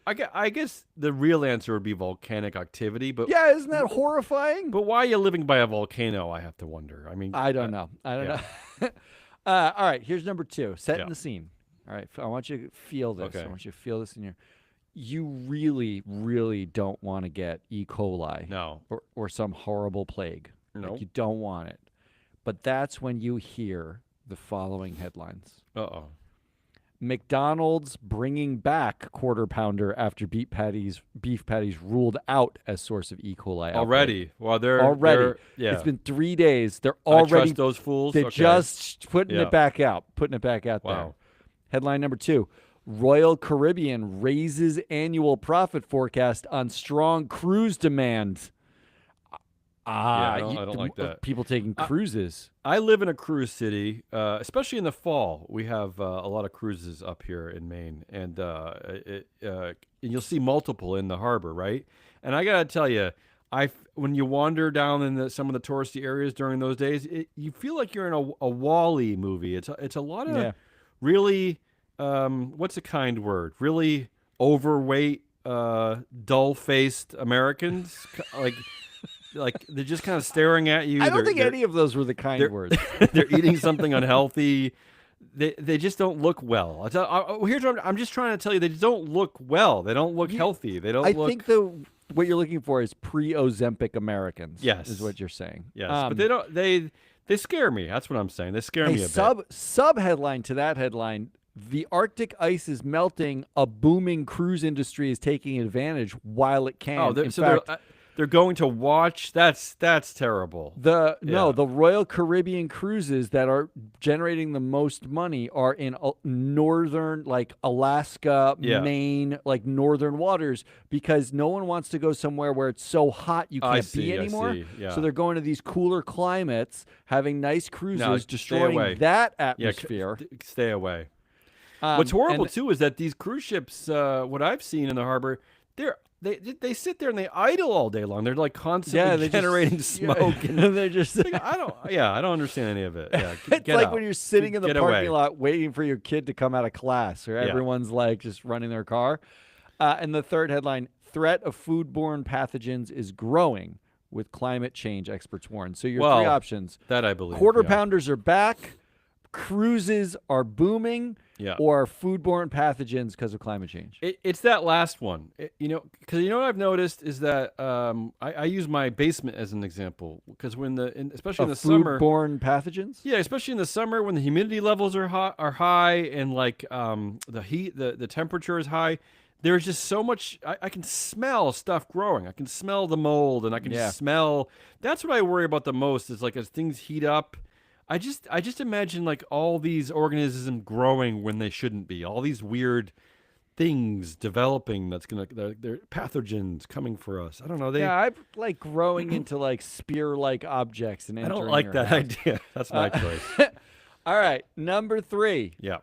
Speaker 1: I guess the real answer would be volcanic activity, but
Speaker 2: yeah, isn't that horrifying?
Speaker 1: But why are you living by a volcano? I have to wonder. I mean,
Speaker 2: I don't know. I don't know. All right, here's number 2. Setting the scene. All right, I want you to feel this.
Speaker 1: Okay.
Speaker 2: I want you to feel this in your. you really, really don't want to get E. coli
Speaker 1: No.
Speaker 2: or some horrible plague.
Speaker 1: No.
Speaker 2: Like, you don't want it. But that's when you hear the following headlines.
Speaker 1: Uh-oh.
Speaker 2: McDonald's bringing back quarter pounder after beef patties ruled out as source of E. coli outbreak.
Speaker 1: Already. Well,
Speaker 2: Already.
Speaker 1: Yeah.
Speaker 2: It's been 3 days. They're
Speaker 1: I
Speaker 2: already
Speaker 1: trust those fools.
Speaker 2: They're
Speaker 1: Okay.
Speaker 2: just putting
Speaker 1: Yeah.
Speaker 2: it back out. Putting it back out there.
Speaker 1: Wow.
Speaker 2: Headline number 2. Royal Caribbean raises annual profit forecast on strong cruise demand.
Speaker 1: I don't like that.
Speaker 2: People taking cruises.
Speaker 1: I live in a cruise city, especially in the fall. We have a lot of cruises up here in Maine, and you'll see multiple in the harbor, right? And I gotta tell you, when you wander down in some of the touristy areas during those days, you feel like you're in a Wall-E movie. It's a lot of really, what's a kind word? Really overweight, dull-faced Americans, like they're just kind of staring at you.
Speaker 2: I don't think any of those were the kind words.
Speaker 1: They're eating something unhealthy. They just don't look well. Here's what I'm just trying to tell you. They don't look well. They don't look healthy. They don't.
Speaker 2: I think what you're looking for is pre-Ozempic Americans.
Speaker 1: Yes,
Speaker 2: is what you're saying.
Speaker 1: Yes, but they don't. They scare me. That's what I'm saying. They scare me a bit.
Speaker 2: Sub headline to that headline. The Arctic ice is melting. A booming cruise industry is taking advantage while it can.
Speaker 1: Oh,
Speaker 2: in fact,
Speaker 1: they're going to watch. That's terrible.
Speaker 2: The Royal Caribbean cruises that are generating the most money are in northern, like Alaska, Maine, like northern waters, because no one wants to go somewhere where it's so hot you can't be anymore.
Speaker 1: Yeah.
Speaker 2: So they're going to these cooler climates, having nice cruises, destroying
Speaker 1: stay
Speaker 2: that atmosphere.
Speaker 1: Stay away. What's horrible too is that these cruise ships, what I've seen in the harbor, they sit there and they idle all day long. They're like constantly generating smoke, and
Speaker 2: they're just.
Speaker 1: Like, I don't understand any of it. Yeah,
Speaker 2: it's like when you're sitting in the parking lot waiting for your kid to come out of class, or everyone's like just running their car. And the third headline: threat of foodborne pathogens is growing with climate change, experts warn. So your three options:
Speaker 1: that I believe
Speaker 2: quarter pounders are back, cruises are booming. Or foodborne pathogens because of climate change.
Speaker 1: It's that last one. Because what I've noticed is that I use my basement as an example, because especially in the summer,
Speaker 2: foodborne pathogens.
Speaker 1: Yeah, especially in the summer when the humidity levels are high and like the heat, the temperature is high. There's just so much. I can smell stuff growing. I can smell the mold, and I can smell. That's what I worry about the most. Is like as things heat up. I just imagine like all these organisms growing when they shouldn't be. All these weird things developing they're pathogens coming for us. I don't know.
Speaker 2: I like growing into like spear-like objects and entering
Speaker 1: I don't like that idea. That's my choice.
Speaker 2: All right, number 3.
Speaker 1: Yeah.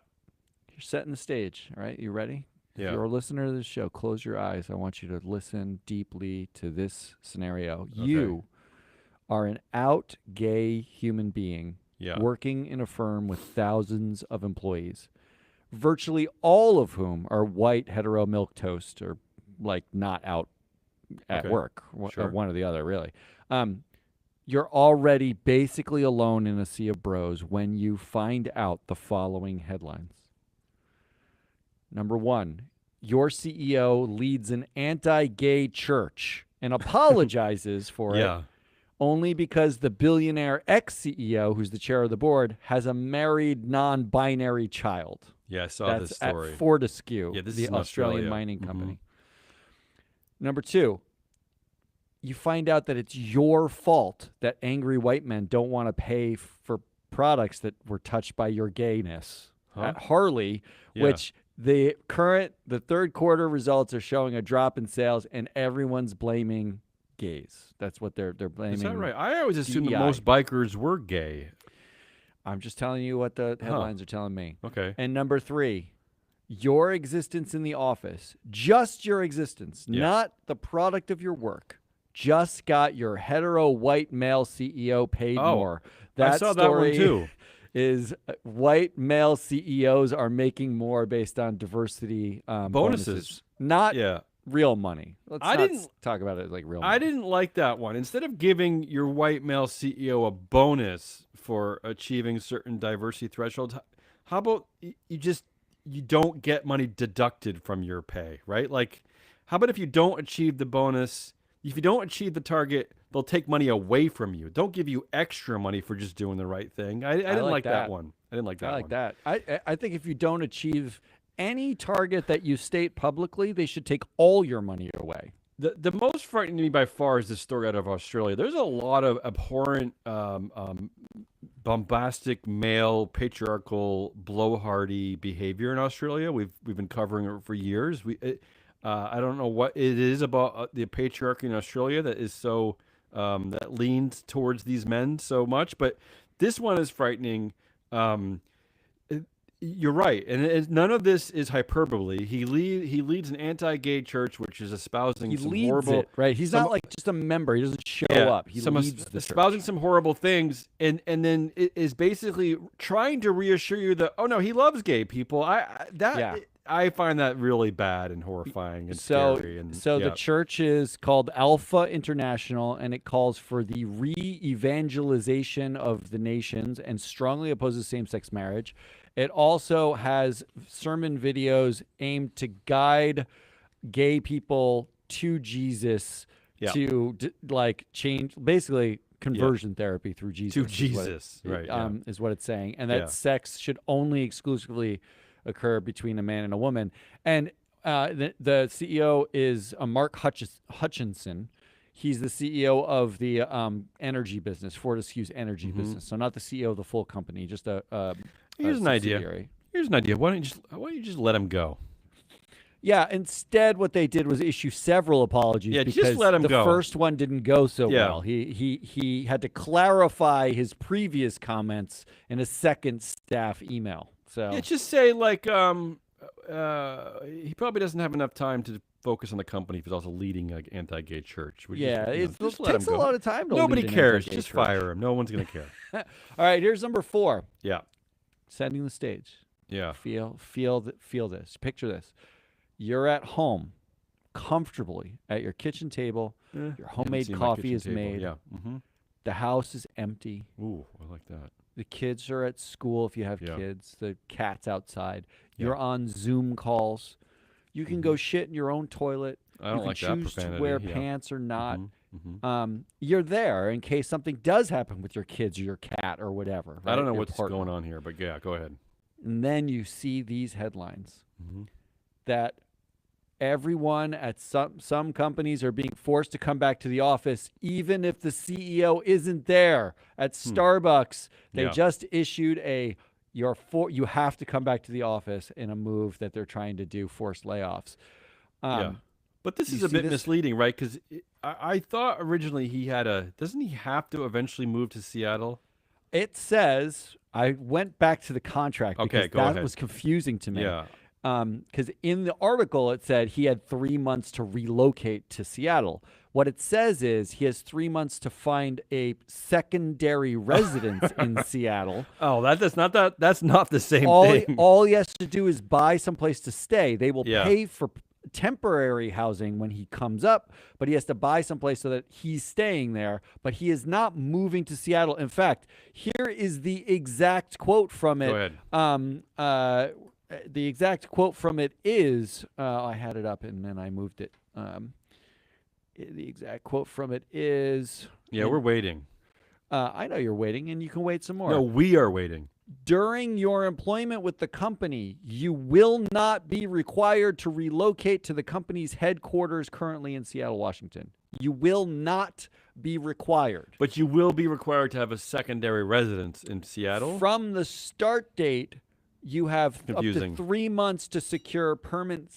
Speaker 2: You're setting the stage. All right, you ready?
Speaker 1: Yeah.
Speaker 2: If you're a listener to this show, close your eyes. I want you to listen deeply to this scenario. Okay. You are an out gay human being. Working in a firm with thousands of employees, virtually all of whom are white hetero milquetoast or like not out at work, one or the other, really. You're already basically alone in a sea of bros when you find out the following headlines. Number 1, your CEO leads an anti-gay church and apologizes for it. Only because the billionaire ex-CEO, who's the chair of the board, has a married non-binary child.
Speaker 1: Yeah, I saw this story.
Speaker 2: At Fortescue,
Speaker 1: this
Speaker 2: the
Speaker 1: is
Speaker 2: Australian mining company. Number 2, you find out that it's your fault that angry white men don't want to pay for products that were touched by your gayness. At Harley, which the third quarter results are showing a drop in sales, and everyone's blaming gays. That's what they're blaming.
Speaker 1: Is that right? I always assumed that most bikers were gay.
Speaker 2: I'm just telling you what the headlines are telling me.
Speaker 1: Okay.
Speaker 2: And number 3, your existence in the office, just your existence, not the product of your work, just got your hetero white male CEO paid more.
Speaker 1: I saw that one too.
Speaker 2: Is white male CEOs are making more based on diversity bonuses. Not real money. Let's not talk about it like real money.
Speaker 1: I didn't like that one. Instead of giving your white male CEO a bonus for achieving certain diversity thresholds, how about you just you don't get money deducted from your pay, right? Like, how about if you don't achieve the bonus? If you don't achieve the target, they'll take money away from you. Don't give you extra money for just doing the right thing. I
Speaker 2: I
Speaker 1: didn't
Speaker 2: like
Speaker 1: like that
Speaker 2: that.
Speaker 1: one. I didn't like
Speaker 2: I
Speaker 1: that
Speaker 2: like
Speaker 1: one.
Speaker 2: that. I think if you don't achieve any target that you state publicly, they should take all your money away.
Speaker 1: The most frightening to me by far is this story out of Australia. There's a lot of abhorrent, bombastic, male, patriarchal, blowhardy behavior in Australia. We've been covering it for years. I don't know what it is about the patriarchy in Australia that is so that leans towards these men so much, but this one is frightening. Um, you're right, and none of this is hyperbole. He leads an anti-gay church, which is espousing
Speaker 2: He
Speaker 1: some
Speaker 2: leads
Speaker 1: horrible,
Speaker 2: it, right? He's
Speaker 1: some
Speaker 2: not like just a member. He doesn't show
Speaker 1: yeah,
Speaker 2: up. He
Speaker 1: some
Speaker 2: leads the
Speaker 1: espousing
Speaker 2: church.
Speaker 1: some horrible things, and then it is basically trying to reassure you that oh no, he loves gay people.
Speaker 2: Yeah.
Speaker 1: I find that really bad and horrifying and
Speaker 2: So,
Speaker 1: scary. And
Speaker 2: so the
Speaker 1: yeah,
Speaker 2: church is called Alpha International, and it calls for the re-evangelization of the nations and strongly opposes same-sex marriage. It also has sermon videos aimed to guide gay people to Jesus
Speaker 1: yeah,
Speaker 2: to like change, basically conversion therapy through Jesus.
Speaker 1: to
Speaker 2: is what
Speaker 1: Jesus, right? Yeah,
Speaker 2: is what it's saying, and that
Speaker 1: yeah.
Speaker 2: sex should only exclusively occur between a man and a woman. And the CEO is Mark Hutchinson. He's the CEO of the energy business, Fortescue's energy business. So not the CEO of the full company, just a
Speaker 1: Here's an idea.
Speaker 2: subsidiary.
Speaker 1: Here's an idea. Why don't you just let him go?
Speaker 2: Yeah, instead what they did was issue several apologies
Speaker 1: Yeah, just
Speaker 2: because
Speaker 1: let him
Speaker 2: the
Speaker 1: go.
Speaker 2: first one didn't go so
Speaker 1: Yeah.
Speaker 2: well. He had to clarify his previous comments in a second staff email. So
Speaker 1: Yeah, just say like he probably doesn't have enough time to focus on the company if he's also leading an anti-gay church.
Speaker 2: yeah,
Speaker 1: Just,
Speaker 2: it
Speaker 1: just let him
Speaker 2: takes a
Speaker 1: go.
Speaker 2: lot of time to
Speaker 1: Nobody
Speaker 2: lead an
Speaker 1: cares.
Speaker 2: anti-gay
Speaker 1: Just
Speaker 2: church.
Speaker 1: fire him. No one's gonna care.
Speaker 2: All right, here's number 4.
Speaker 1: Yeah,
Speaker 2: Setting the stage.
Speaker 1: yeah.
Speaker 2: Feel this. Picture this. You're at home, comfortably at your kitchen table. Your homemade coffee is made.
Speaker 1: Yeah. Mm-hmm.
Speaker 2: The house is empty.
Speaker 1: Ooh, I like that.
Speaker 2: The kids are at school if you have
Speaker 1: Yeah.
Speaker 2: kids. The cat's outside.
Speaker 1: Yeah.
Speaker 2: You're on Zoom calls. You can go shit in your own toilet.
Speaker 1: I don't
Speaker 2: you
Speaker 1: like
Speaker 2: can
Speaker 1: that
Speaker 2: choose to
Speaker 1: profanity.
Speaker 2: wear
Speaker 1: Yeah.
Speaker 2: pants or not.
Speaker 1: Mm-hmm.
Speaker 2: You're there in case something does happen with your kids or your cat or whatever.
Speaker 1: I don't know
Speaker 2: your
Speaker 1: what's
Speaker 2: partner.
Speaker 1: going on here, but yeah, go ahead.
Speaker 2: And then you see these headlines
Speaker 1: Mm-hmm.
Speaker 2: that everyone at some companies are being forced to come back to the office even if the CEO isn't there. At Starbucks, they
Speaker 1: Yeah.
Speaker 2: just issued you have to come back to the office in a move that they're trying to do, forced layoffs.
Speaker 1: Yeah. But this
Speaker 2: you
Speaker 1: is a
Speaker 2: see
Speaker 1: bit
Speaker 2: this?
Speaker 1: misleading, right? Because I thought originally doesn't he have to eventually move to Seattle?
Speaker 2: It says, I went back to the contract
Speaker 1: Okay,
Speaker 2: because
Speaker 1: go
Speaker 2: that
Speaker 1: ahead.
Speaker 2: was confusing to me.
Speaker 1: Yeah.
Speaker 2: Because in the article it said he had 3 months to relocate to Seattle. What it says is he has 3 months to find a secondary residence in Seattle.
Speaker 1: Oh, that's not the same
Speaker 2: All
Speaker 1: thing.
Speaker 2: all he has to do is buy someplace to stay. They will
Speaker 1: Yeah.
Speaker 2: pay for temporary housing when he comes up, but he has to buy someplace so that he's staying there. But he is not moving to Seattle. In fact, here is the exact quote from it.
Speaker 1: Go ahead.
Speaker 2: The exact quote from it is, I had it up and then I moved it. The exact quote from it is,
Speaker 1: Yeah, we're waiting.
Speaker 2: I know you're waiting and you can wait some more.
Speaker 1: No, we are waiting.
Speaker 2: During your employment with the company, you will not be required to relocate to the company's headquarters currently in Seattle, Washington. You will not be required.
Speaker 1: But you will be required to have a secondary residence in Seattle.
Speaker 2: From the start date, you have
Speaker 1: Confusing.
Speaker 2: up to 3 months to secure permanent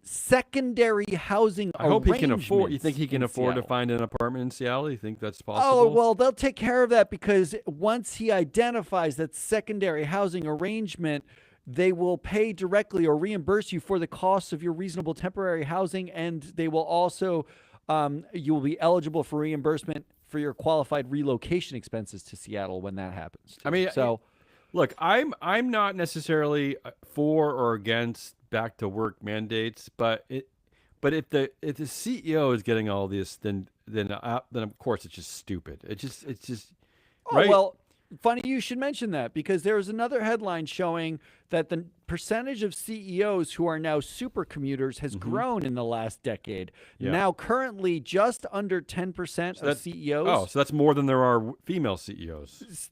Speaker 2: secondary housing
Speaker 1: I hope he can afford. You
Speaker 2: arrangements
Speaker 1: think he can
Speaker 2: in
Speaker 1: afford to
Speaker 2: Seattle.
Speaker 1: find an apartment in Seattle? You think that's possible?
Speaker 2: Oh, well, they'll take care of that because once he identifies that secondary housing arrangement, they will pay directly or reimburse you for the costs of your reasonable temporary housing, and they will also, you will be eligible for reimbursement for your qualified relocation expenses to Seattle when that happens.
Speaker 1: I mean,
Speaker 2: so
Speaker 1: look, I'm not necessarily for or against back to work mandates, but if the CEO is getting all this, then of course it's just stupid. It's just
Speaker 2: oh,
Speaker 1: right.
Speaker 2: well, funny you should mention that, because there was another headline showing that the percentage of CEOs who are now supercommuters has grown in the last decade.
Speaker 1: Yeah.
Speaker 2: Now, currently, just under 10% of CEOs.
Speaker 1: Oh, so that's more than there are female CEOs.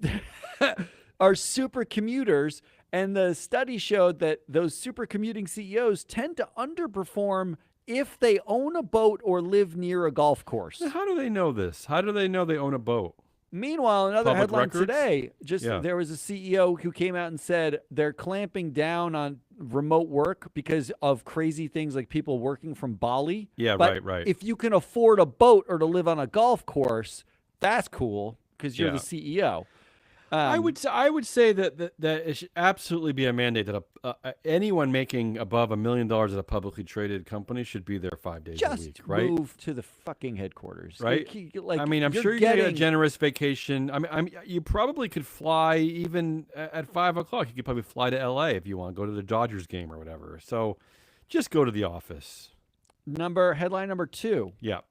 Speaker 2: Are supercommuters, and the study showed that those supercommuting CEOs tend to underperform if they own a boat or live near a golf course.
Speaker 1: How do they know this? How do they know they own a boat?
Speaker 2: Meanwhile, another
Speaker 1: Public
Speaker 2: headline
Speaker 1: records?
Speaker 2: today, there was a CEO who came out and said they're clamping down on remote work because of crazy things like people working from Bali.
Speaker 1: Yeah,
Speaker 2: but
Speaker 1: right.
Speaker 2: if you can afford a boat or to live on a golf course, that's cool because you're the CEO.
Speaker 1: I would say that it should absolutely be a mandate that anyone making above $1 million at a publicly traded company should be there 5 days a week, right?
Speaker 2: Just move to the fucking headquarters,
Speaker 1: right?
Speaker 2: Like,
Speaker 1: I mean, I'm sure you get a generous vacation. You probably could fly even at 5 o'clock. You could probably fly to LA if you want to go to the Dodgers game or whatever. So, just go to the office.
Speaker 2: Headline number 2.
Speaker 1: Yeah,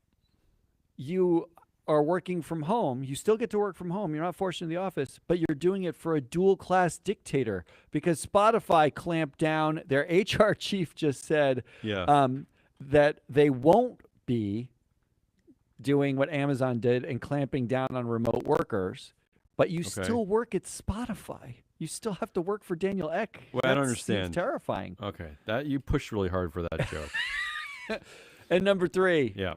Speaker 2: you are working from home. You still get to work from home. You're not forced into the office, but you're doing it for a dual-class dictator because Spotify clamped down. Their HR chief just said that they won't be doing what Amazon did and clamping down on remote workers, but you still work at Spotify. You still have to work for Daniel Ek.
Speaker 1: Well, I don't understand.
Speaker 2: Seems terrifying.
Speaker 1: Okay, that you pushed really hard for that joke.
Speaker 2: And number 3.
Speaker 1: Yeah.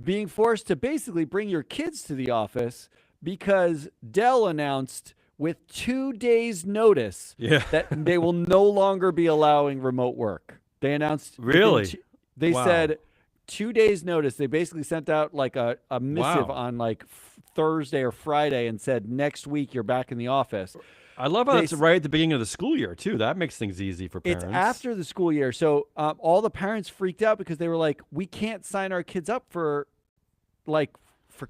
Speaker 2: Being forced to basically bring your kids to the office because Dell announced with 2 days' notice that they will no longer be allowing remote work. They announced.
Speaker 1: Really?
Speaker 2: They said 2 days' notice. They basically sent out like a missive on like Thursday or Friday and said, next week you're back in the office.
Speaker 1: I love how it's right at the beginning of the school year, too. That makes things easy for parents.
Speaker 2: It's after the school year. So all the parents freaked out because they were like, we can't sign our kids up for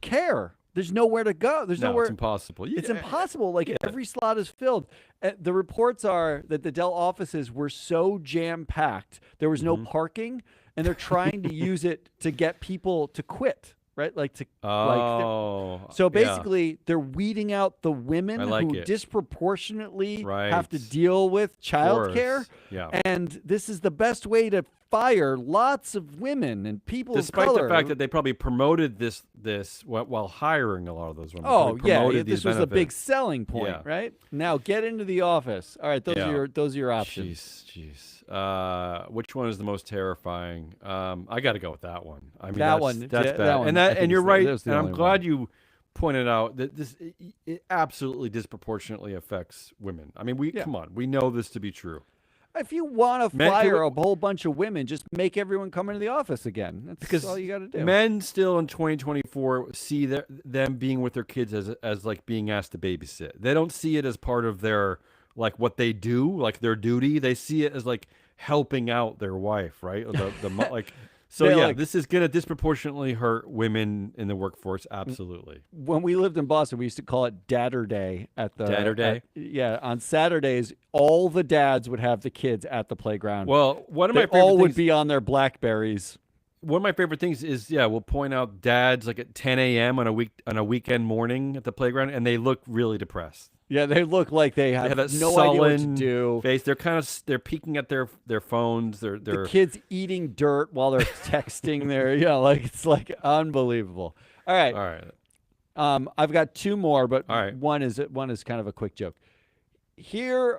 Speaker 2: care. There's nowhere to go. There's nowhere.
Speaker 1: It's impossible.
Speaker 2: It's impossible. Like every slot is filled. The reports are that the Dell offices were so jam-packed. There was no parking, and they're trying to use it to get people to quit. Right, so basically, they're weeding out the women who disproportionately have to deal with childcare. And this is the best way to fire lots of women and people
Speaker 1: despite
Speaker 2: of color.
Speaker 1: The fact that they probably promoted this while hiring a lot of those women.
Speaker 2: Oh yeah, this was a big selling point, right? Now get into the office. All right, those are your options.
Speaker 1: Jeez. Which one is the most terrifying? I got to go with that one. I mean, that's bad. And you're right. And I'm glad you pointed out that it absolutely disproportionately affects women. I mean, come on, we know this to be true.
Speaker 2: If you want to fire a whole bunch of women, just make everyone come into the office again. That's all you got to do.
Speaker 1: Men still in 2024 see them being with their kids as like being asked to babysit. They don't see it as part of their like what they do, like their duty. They see it as like helping out their wife, right? So this is going to disproportionately hurt women in the workforce. Absolutely.
Speaker 2: When we lived in Boston, we used to call it Dadder Day
Speaker 1: Dadder Day.
Speaker 2: On Saturdays, all the dads would have the kids at the playground.
Speaker 1: Well, one of my favorite things
Speaker 2: would be on their BlackBerries.
Speaker 1: One of my favorite things is we'll point out dads like at 10 a.m. on a weekend morning at the playground, and they look really depressed.
Speaker 2: Yeah, they look like they have
Speaker 1: that
Speaker 2: no
Speaker 1: sullen
Speaker 2: idea what to do.
Speaker 1: Face. They're peeking at their phones.
Speaker 2: The kids eating dirt while they're texting. It's like unbelievable. All right. I've got 2 more, but one is kind of a quick joke. Here's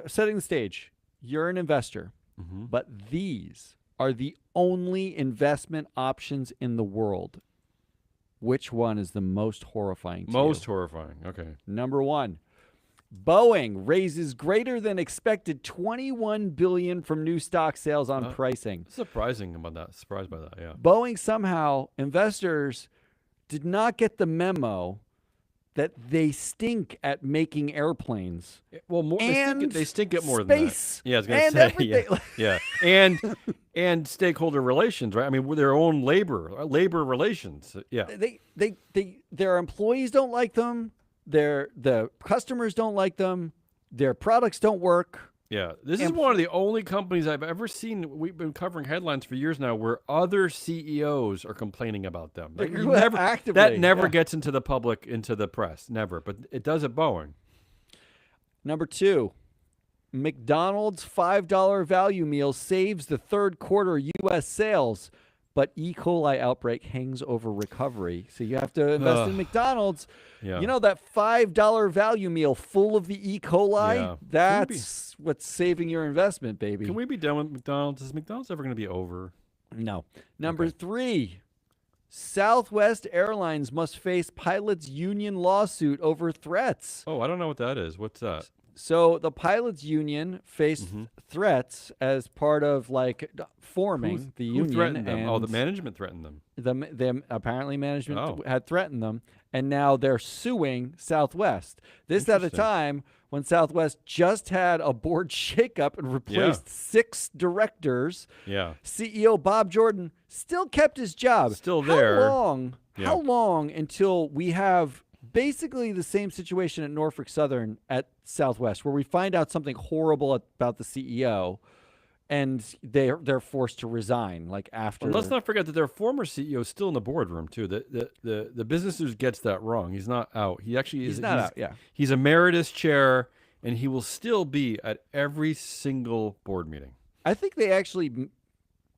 Speaker 2: setting the stage. You're an investor, but these are the only investment options in the world. Which one is the most horrifying to you?
Speaker 1: Most horrifying. Okay.
Speaker 2: Number 1, Boeing raises greater than expected $21 billion from new stock sales on pricing.
Speaker 1: Surprised by that, yeah.
Speaker 2: Boeing somehow, investors did not get the memo that they stink at making airplanes.
Speaker 1: Well, they stink at more
Speaker 2: space
Speaker 1: than that. Yeah, I was going to say.
Speaker 2: Everything.
Speaker 1: Yeah. And stakeholder relations, right? I mean, their own labor relations. Yeah.
Speaker 2: Their employees don't like them. The customers don't like them. Their products don't work.
Speaker 1: Yeah, this is one of the only companies I've ever seen. We've been covering headlines for years now, where other CEOs are complaining about them. Like, that never gets into the public, into the press, never. But it does at Boeing.
Speaker 2: Number 2, McDonald's $5 value meal saves the third quarter U.S. sales, but E. coli outbreak hangs over recovery. So you have to invest in McDonald's.
Speaker 1: Yeah.
Speaker 2: You know, that $5 value meal full of the E. coli,
Speaker 1: Yeah.
Speaker 2: that's what's saving your investment, baby.
Speaker 1: Can we be done with McDonald's? Is McDonald's ever going to be over?
Speaker 2: No. Number 3, Southwest Airlines must face pilots' union lawsuit over threats.
Speaker 1: Oh, I don't know what that is. What's that?
Speaker 2: So the pilots' union faced threats as part of like forming the union.
Speaker 1: Who threatened them?
Speaker 2: And
Speaker 1: the management threatened them.
Speaker 2: them apparently management had threatened them, and now they're suing Southwest. This at a time when Southwest just had a board shakeup and replaced 6 directors.
Speaker 1: Yeah.
Speaker 2: CEO Bob Jordan still kept his job.
Speaker 1: Still there.
Speaker 2: How long?
Speaker 1: Yeah.
Speaker 2: How long until we have basically the same situation at Norfolk Southern at Southwest, where we find out something horrible about the CEO, and they're forced to resign like after?
Speaker 1: And let's not forget that their former CEO is still in the boardroom too. The Business News gets that wrong. He's not out. He actually is.
Speaker 2: He's not out. Yeah.
Speaker 1: He's emeritus chair, and he will still be at every single board meeting.
Speaker 2: I think they actually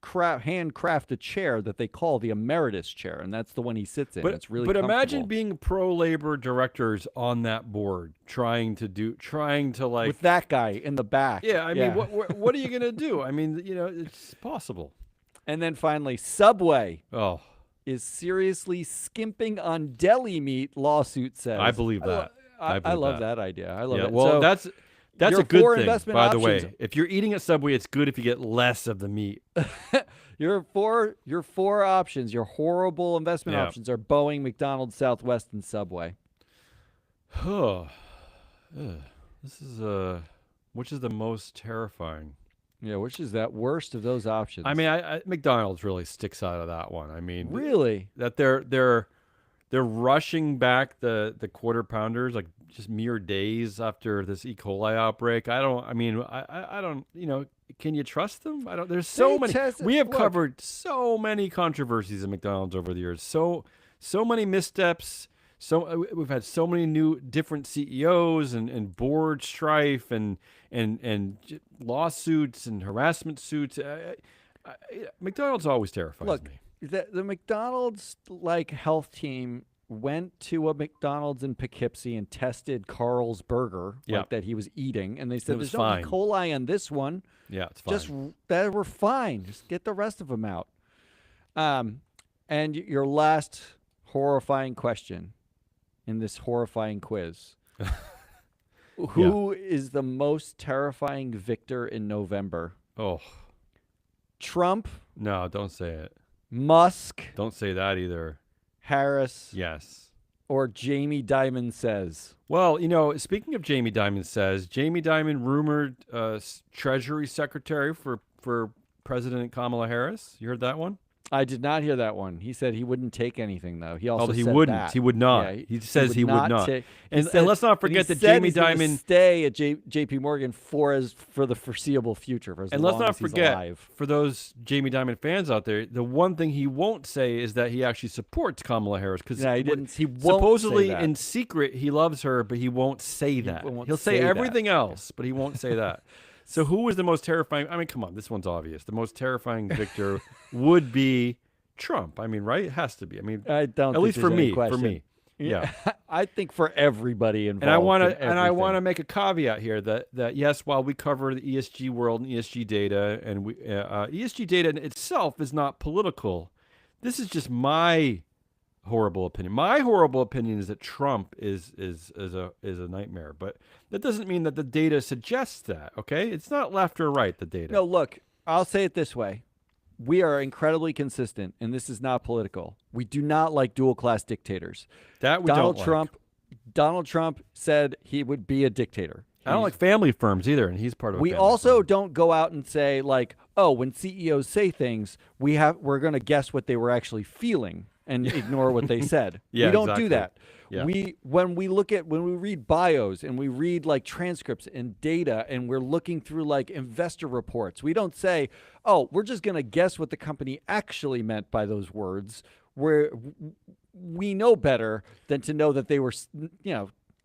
Speaker 2: handcraft a chair that they call the emeritus chair, and that's the one he sits in. It's really
Speaker 1: imagine being pro-labor directors on that board, trying to like
Speaker 2: with that guy in the back.
Speaker 1: Yeah, I mean, what are you gonna do? I mean, it's possible.
Speaker 2: And then finally, Subway is seriously skimping on deli meat. Lawsuit says.
Speaker 1: I believe that.
Speaker 2: I love that idea. I love it.
Speaker 1: Well,
Speaker 2: so,
Speaker 1: that's a good thing, by the
Speaker 2: options.
Speaker 1: way. If you're eating at Subway, it's good if you get less of the meat.
Speaker 2: Your four options, your horrible investment options, are Boeing, McDonald's, Southwest, and Subway.
Speaker 1: This is which is the most terrifying?
Speaker 2: Yeah, which is that worst of those options?
Speaker 1: I mean, McDonald's really sticks out of that one. I mean,
Speaker 2: really,
Speaker 1: that they're rushing back the quarter pounders like just mere days after this E. coli outbreak. I don't. Can you trust them? I don't. There's so many. We have covered so many controversies at McDonald's over the years. So many missteps. So we've had so many new different CEOs and board strife and lawsuits and harassment suits. McDonald's always terrifies me.
Speaker 2: The McDonald's health team went to a McDonald's in Poughkeepsie and tested Carl's burger that he was eating, and they said there's no E. coli on this one.
Speaker 1: Yeah, it's fine.
Speaker 2: Just that we're fine. Just get the rest of them out. And your last horrifying question in this horrifying quiz: Who is the most terrifying victor in November?
Speaker 1: Oh,
Speaker 2: Trump?
Speaker 1: No, don't say it.
Speaker 2: Musk?
Speaker 1: Don't say that either.
Speaker 2: Harris?
Speaker 1: Yes.
Speaker 2: Or Jamie Dimon says?
Speaker 1: Well, speaking of Jamie Dimon says, Jamie Dimon rumored Treasury Secretary for President Kamala Harris. You heard that one?
Speaker 2: I did not hear that one. He said he wouldn't take anything, though. He also
Speaker 1: he
Speaker 2: said
Speaker 1: wouldn't.
Speaker 2: that.
Speaker 1: He would not.
Speaker 2: Yeah,
Speaker 1: he says he would not. And let's not forget that
Speaker 2: Jamie
Speaker 1: Jamie Dimon
Speaker 2: stay at J.P. Morgan for the foreseeable future.
Speaker 1: And let's not forget, for those Jamie Dimon fans out there, the one thing he won't say is that he actually supports Kamala Harris, because
Speaker 2: he won't
Speaker 1: supposedly
Speaker 2: say that.
Speaker 1: in secret he loves her, but he won't say that. He'll say everything else, but he won't say that. So who was the most terrifying? I mean, come on, this one's obvious. The most terrifying victor would be Trump. I mean, right? It has to be. I mean,
Speaker 2: I don't.
Speaker 1: At least for me. For me. Yeah.
Speaker 2: I think for everybody involved.
Speaker 1: And I want to make a caveat here that yes, while we cover the ESG world and ESG data, and ESG data in itself is not political, this is just my horrible opinion. My horrible opinion is that Trump is a nightmare, but that doesn't mean that the data suggests that. Okay, it's not left or right. The data.
Speaker 2: No, look, I'll say it this way. We are incredibly consistent, and this is not political. We do not like dual-class dictators.
Speaker 1: That we don't like.
Speaker 2: Donald Trump said he would be a dictator.
Speaker 1: I don't like family firms either, and he's part of.
Speaker 2: We also don't go out and say when CEOs say things, we're going to guess what they were actually feeling and ignore what they said.
Speaker 1: Yeah,
Speaker 2: we don't
Speaker 1: exactly.
Speaker 2: do that.
Speaker 1: Yeah.
Speaker 2: When we read bios and we read like transcripts and data and we're looking through like investor reports, we don't say, oh, we're just going to guess what the company actually meant by those words. We know better than to know that they were,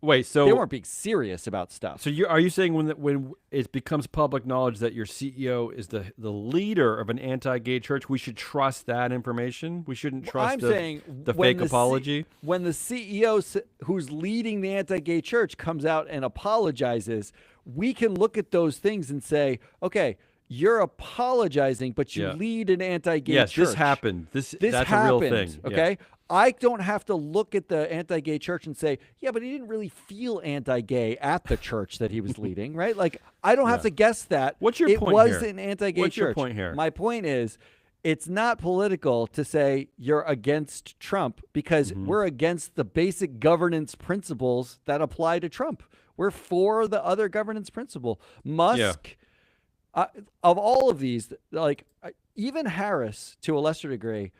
Speaker 1: Wait, so
Speaker 2: they weren't being serious about stuff.
Speaker 1: So are you saying when it becomes public knowledge that your CEO is the leader of an anti-gay church, we should trust that information? We shouldn't trust the fake apology?
Speaker 2: When the CEO who's leading the anti-gay church comes out and apologizes, we can look at those things and say, okay, you're apologizing, but you lead an anti-gay church.
Speaker 1: Yes, this happened. That's
Speaker 2: happened,
Speaker 1: a real thing.
Speaker 2: Okay?
Speaker 1: Yeah.
Speaker 2: I don't have to look at the anti-gay church and say, yeah, but he didn't really feel anti-gay at the church that he was leading, right? Like, I don't have to guess that.
Speaker 1: What's your point
Speaker 2: It
Speaker 1: here?
Speaker 2: was an anti-gay
Speaker 1: What's
Speaker 2: church.
Speaker 1: your point here?
Speaker 2: My point is, it's not political to say you're against Trump because we're against the basic governance principles that apply to Trump. We're for the other governance principle. Musk, of all of these, like even Harris to a lesser degree,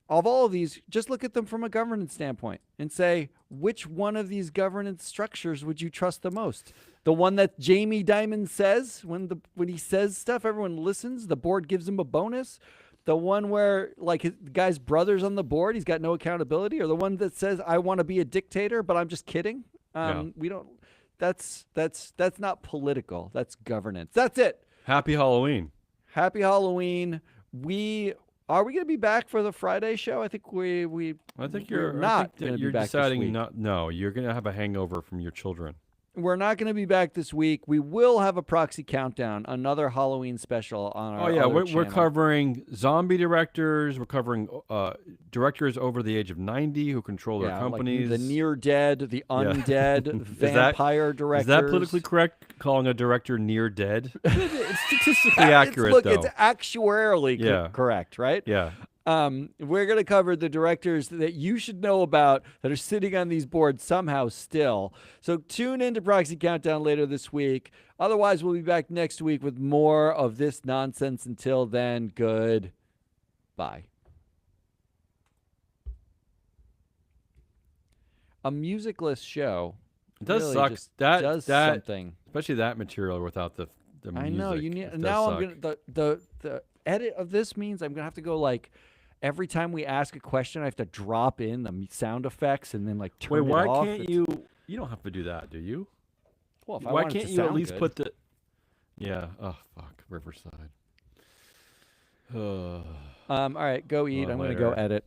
Speaker 2: of all of these, just look at them from a governance standpoint and say, which one of these governance structures would you trust the most? The one that Jamie Dimon says when he says stuff, everyone listens. The board gives him a bonus. The one where like the guy's brother's on the board, he's got no accountability, or the one that says, I want to be a dictator, but I'm just kidding. We don't. That's not political. That's governance. That's it.
Speaker 1: Happy Halloween.
Speaker 2: Happy Halloween. Are we going to be back for the Friday show? I think
Speaker 1: I think you're
Speaker 2: not going to be back
Speaker 1: deciding
Speaker 2: this week.
Speaker 1: not. No, you're going to have a hangover from your children.
Speaker 2: We're not going to be back this week. We will have a proxy countdown, another Halloween special on our
Speaker 1: we're
Speaker 2: channel.
Speaker 1: covering zombie directors. We're covering directors over the age of 90 who control their companies.
Speaker 2: Like the near dead, the undead, vampire directors.
Speaker 1: Is that politically correct? Calling a director near dead? It's statistically accurate,
Speaker 2: Look,
Speaker 1: though.
Speaker 2: it's actuarially correct, right?
Speaker 1: Yeah.
Speaker 2: We're going to cover the directors that you should know about that are sitting on these boards somehow still. So tune into Proxy Countdown later this week. Otherwise, we'll be back next week with more of this nonsense. Until then, goodbye. A musicless show.
Speaker 1: It does
Speaker 2: really
Speaker 1: suck.
Speaker 2: Just
Speaker 1: that
Speaker 2: does something.
Speaker 1: Especially that material without the music.
Speaker 2: I know you need. Now I'm gonna the edit of this means I'm gonna have to go like. Every time we ask a question, I have to drop in the sound effects and then like turn it off.
Speaker 1: Why can't you? You don't have to do that, do you?
Speaker 2: Well, if
Speaker 1: why can't you at least
Speaker 2: good.
Speaker 1: put the? Yeah. Oh fuck, Riverside.
Speaker 2: All right, go eat. I'm gonna go edit.